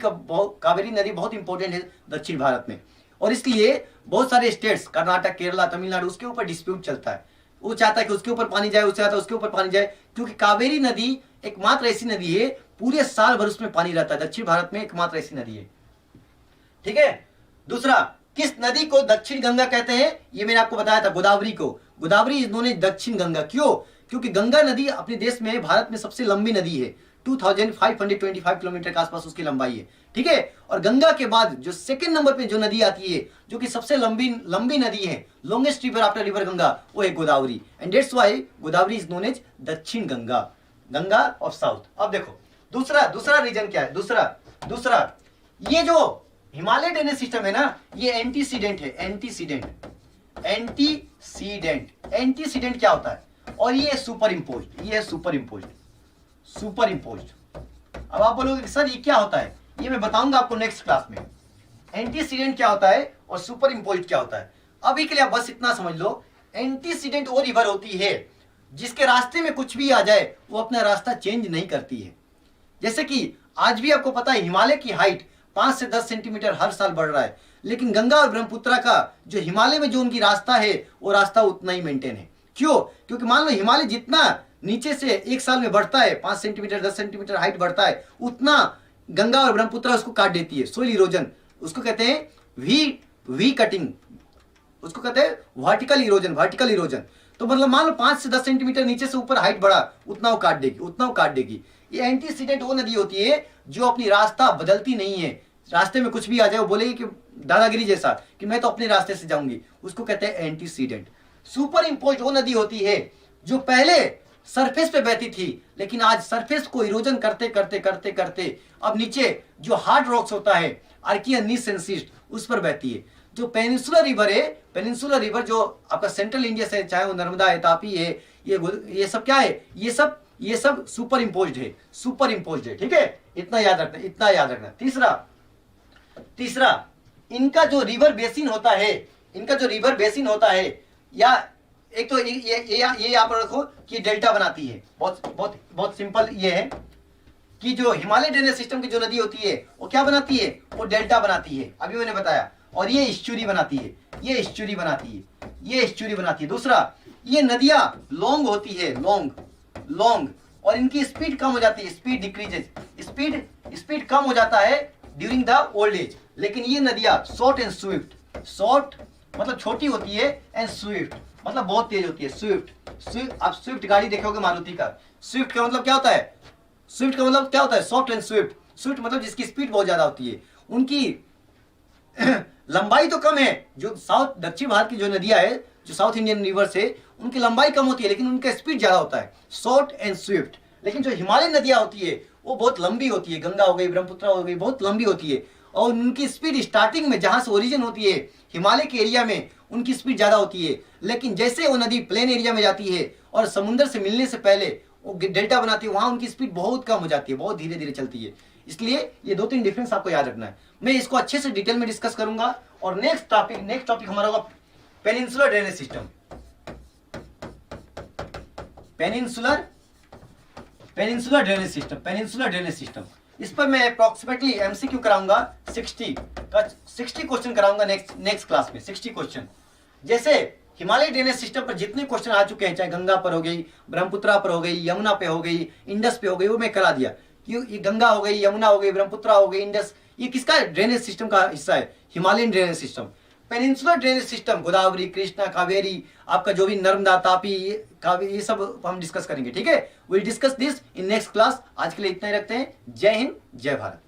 बहुत इंपॉर्टेंट है दक्षिण भारत में, और इसलिए बहुत सारे स्टेट्स, कर्नाटक, केरला, तमिलनाडु, उसके ऊपर डिस्प्यूट चलता है। वो चाहता है कि उसके ऊपर पानी जाए, वो चाहता है उसके ऊपर पानी जाए, क्योंकि कावेरी नदी एकमात्र ऐसी नदी है पूरे साल भर उसमें पानी रहता है, दक्षिण भारत में एकमात्र ऐसी नदी है। ठीक है। दूसरा, किस नदी को दक्षिण गंगा कहते हैं, ये मैंने आपको बताया था, गोदावरी को। Godavari is known as Dakshin Ganga. क्यों? क्योंकि गंगा नदी अपने देश में, भारत में सबसे लंबी नदी है, 2525 किलोमीटर के आसपास उसकी लंबाई है। ठीक है। और गंगा के बाद जो सेकंड नंबर पे जो नदी आती है, जो कि सबसे लंबी नदी है, longest river after river Ganga, वो है Godavari, and that's why Godavari is known as Dakshin Ganga, Ganga of south. अब देखो दूसरा रीजन क्या है। दूसरा ये जो हिमालय ड्रेनेज सिस्टम है ना, ये एंटीसीडेंट है, एंटीसीडेंट क्या होता है, और ये सुपर इम्पोज्ड। अब आप बोलोगे सर ये क्या होता है, ये मैं बताऊंगा आपको नेक्स्ट क्लास में, एंटीसीडेंट क्या होता है और सुपर इम्पोज्ड क्या होता है। अभी के लिए आप बस इतना समझ लो, एंटीसीडेंट वो रिवर होती है जिसके रास्ते में कुछ भी आ जाए वो अपना रास्ता चेंज नहीं करती है। जैसे कि आज भी आपको पता है हिमालय की हाइट 5 से 10 सेंटीमीटर हर साल बढ़ रहा है, लेकिन गंगा और ब्रह्मपुत्रा का जो हिमालय में जो उनकी रास्ता है, वो रास्ता उतना ही मेंटेन है। क्यों? क्योंकि मान लो हिमालय जितना नीचे से एक साल में बढ़ता है, 5 सेंटीमीटर 10 सेंटीमीटर हाइट बढ़ता है, उतना गंगा और ब्रह्मपुत्रा उसको काट देती है। सोइल इरोजन, उसको कहते हैं वी कटिंग, उसको कहते हैं वर्टिकल इरोजन। तो मतलब मान लो 5 से 10 सेंटीमीटर नीचे से ऊपर हाइट बढ़ा, उतना वो काट देगी। ये एंटीसीडेंट वो नदी होती है जो अपनी रास्ता बदलती नहीं है, रास्ते में कुछ भी आ जाए वो बोलेगी कि दादागिरी जैसा कि मैं तो अपने रास्ते से जाऊंगी, उसको कहते हैं एंटीसीडेंट। सुपर इम्पोज्ड वो नदी होती है जो पहले सरफेस पे बहती थी, लेकिन आज सरफेस को इरोजन करते अब नीचे जो हार्ड रॉक्स होता है, आर्कियन, नीस एंड शिस्ट, उस पर बहती है। जो पेनिनसुलर रिवर जो आपका सेंट्रल इंडिया से, चाहे वो नर्मदा है, तापी है, ये सब क्या है, ये सब सुपर इम्पोज्ड है। ठीक है, इतना याद रखना। तीसरा, इनका जो रिवर बेसिन होता है, या एक तो ये यहाँ पर रखो कि डेल्टा बनाती है। बहुत सिंपल ये है कि जो हिमालय ड्रेनेज सिस्टम की जो नदी होती है वो क्या बनाती है, वो डेल्टा बनाती है, अभी मैंने बताया, और ये एस्चुरी बनाती है। दूसरा, ये नदियां लॉन्ग होती है, लॉन्ग, और इनकी स्पीड कम हो जाती है, स्पीड डिक्रीजेस, स्पीड कम हो जाता है ड्यूरिंग द ओल्ड एज। लेकिन ये नदियां शॉर्ट एंड स्विफ्ट, शॉर्ट मतलब छोटी होती है, एंड स्विफ्ट मतलब बहुत तेज होती है। स्विफ्ट आप स्विफ्ट गाड़ी देखोगे मारुति का, स्विफ्ट का मतलब क्या होता है, सॉफ्ट एंड स्विफ्ट मतलब जिसकी स्पीड बहुत ज्यादा होती है। उनकी लंबाई तो कम है, जो दक्षिण भारत की जो नदियां है, जो साउथ इंडियन रिवर से, उनकी लंबाई कम होती है, लेकिन उनका स्पीड ज्यादा होता है, शॉर्ट एंड स्विफ्ट। लेकिन जो हिमालय नदियां होती है वो बहुत लंबी होती है, गंगा हो गई, ब्रह्मपुत्रा हो गई, बहुत लंबी होती है, और उनकी स्पीड स्टार्टिंग में जहां से ओरिजिन होती है हिमालय के एरिया में, उनकी स्पीड ज्यादा होती है। लेकिन जैसे वो नदी प्लेन एरिया में जाती है और समुद्र से मिलने से पहले वो डेल्टा बनाती है, वहां उनकी स्पीड बहुत कम हो जाती है, बहुत धीरे धीरे चलती है। इसलिए ये 2-3 डिफरेंस आपको याद रखना है। मैं इसको अच्छे से डिटेल में डिस्कस करूंगा, और नेक्स्ट टॉपिक हमारा होगा peninsular drainage system. Peninsular drainage system इस पर मैं अप्रोक्सीमेटली एमसीक्यू कराऊंगा 60 क्वेश्चन कराऊंगा नेक्स्ट क्लास में, 60 क्वेश्चन। जैसे हिमालय ड्रेनेज सिस्टम पर जितने क्वेश्चन आ चुके हैं, चाहे गंगा पर हो गई, ब्रह्मपुत्रा पर हो गई, यमुना पे हो गई, इंडस पे हो गई, वो मैं करा दिया। ये गंगा हो गई, यमुना हो गई, ब्रह्मपुत्रा हो गई, इंडस, ये किसका ड्रेनेज सिस्टम का हिस्सा है? Himalayan drainage system. Peninsular drainage system, Godavari, Krishna, Kaveri, आपका जो भी नर्मदा, तापी, कावेरी, ये सब हम डिस्कस करेंगे। ठीक है, will discuss this in next class. आज के लिए इतना ही रखते हैं। जय हिंद, जय भारत।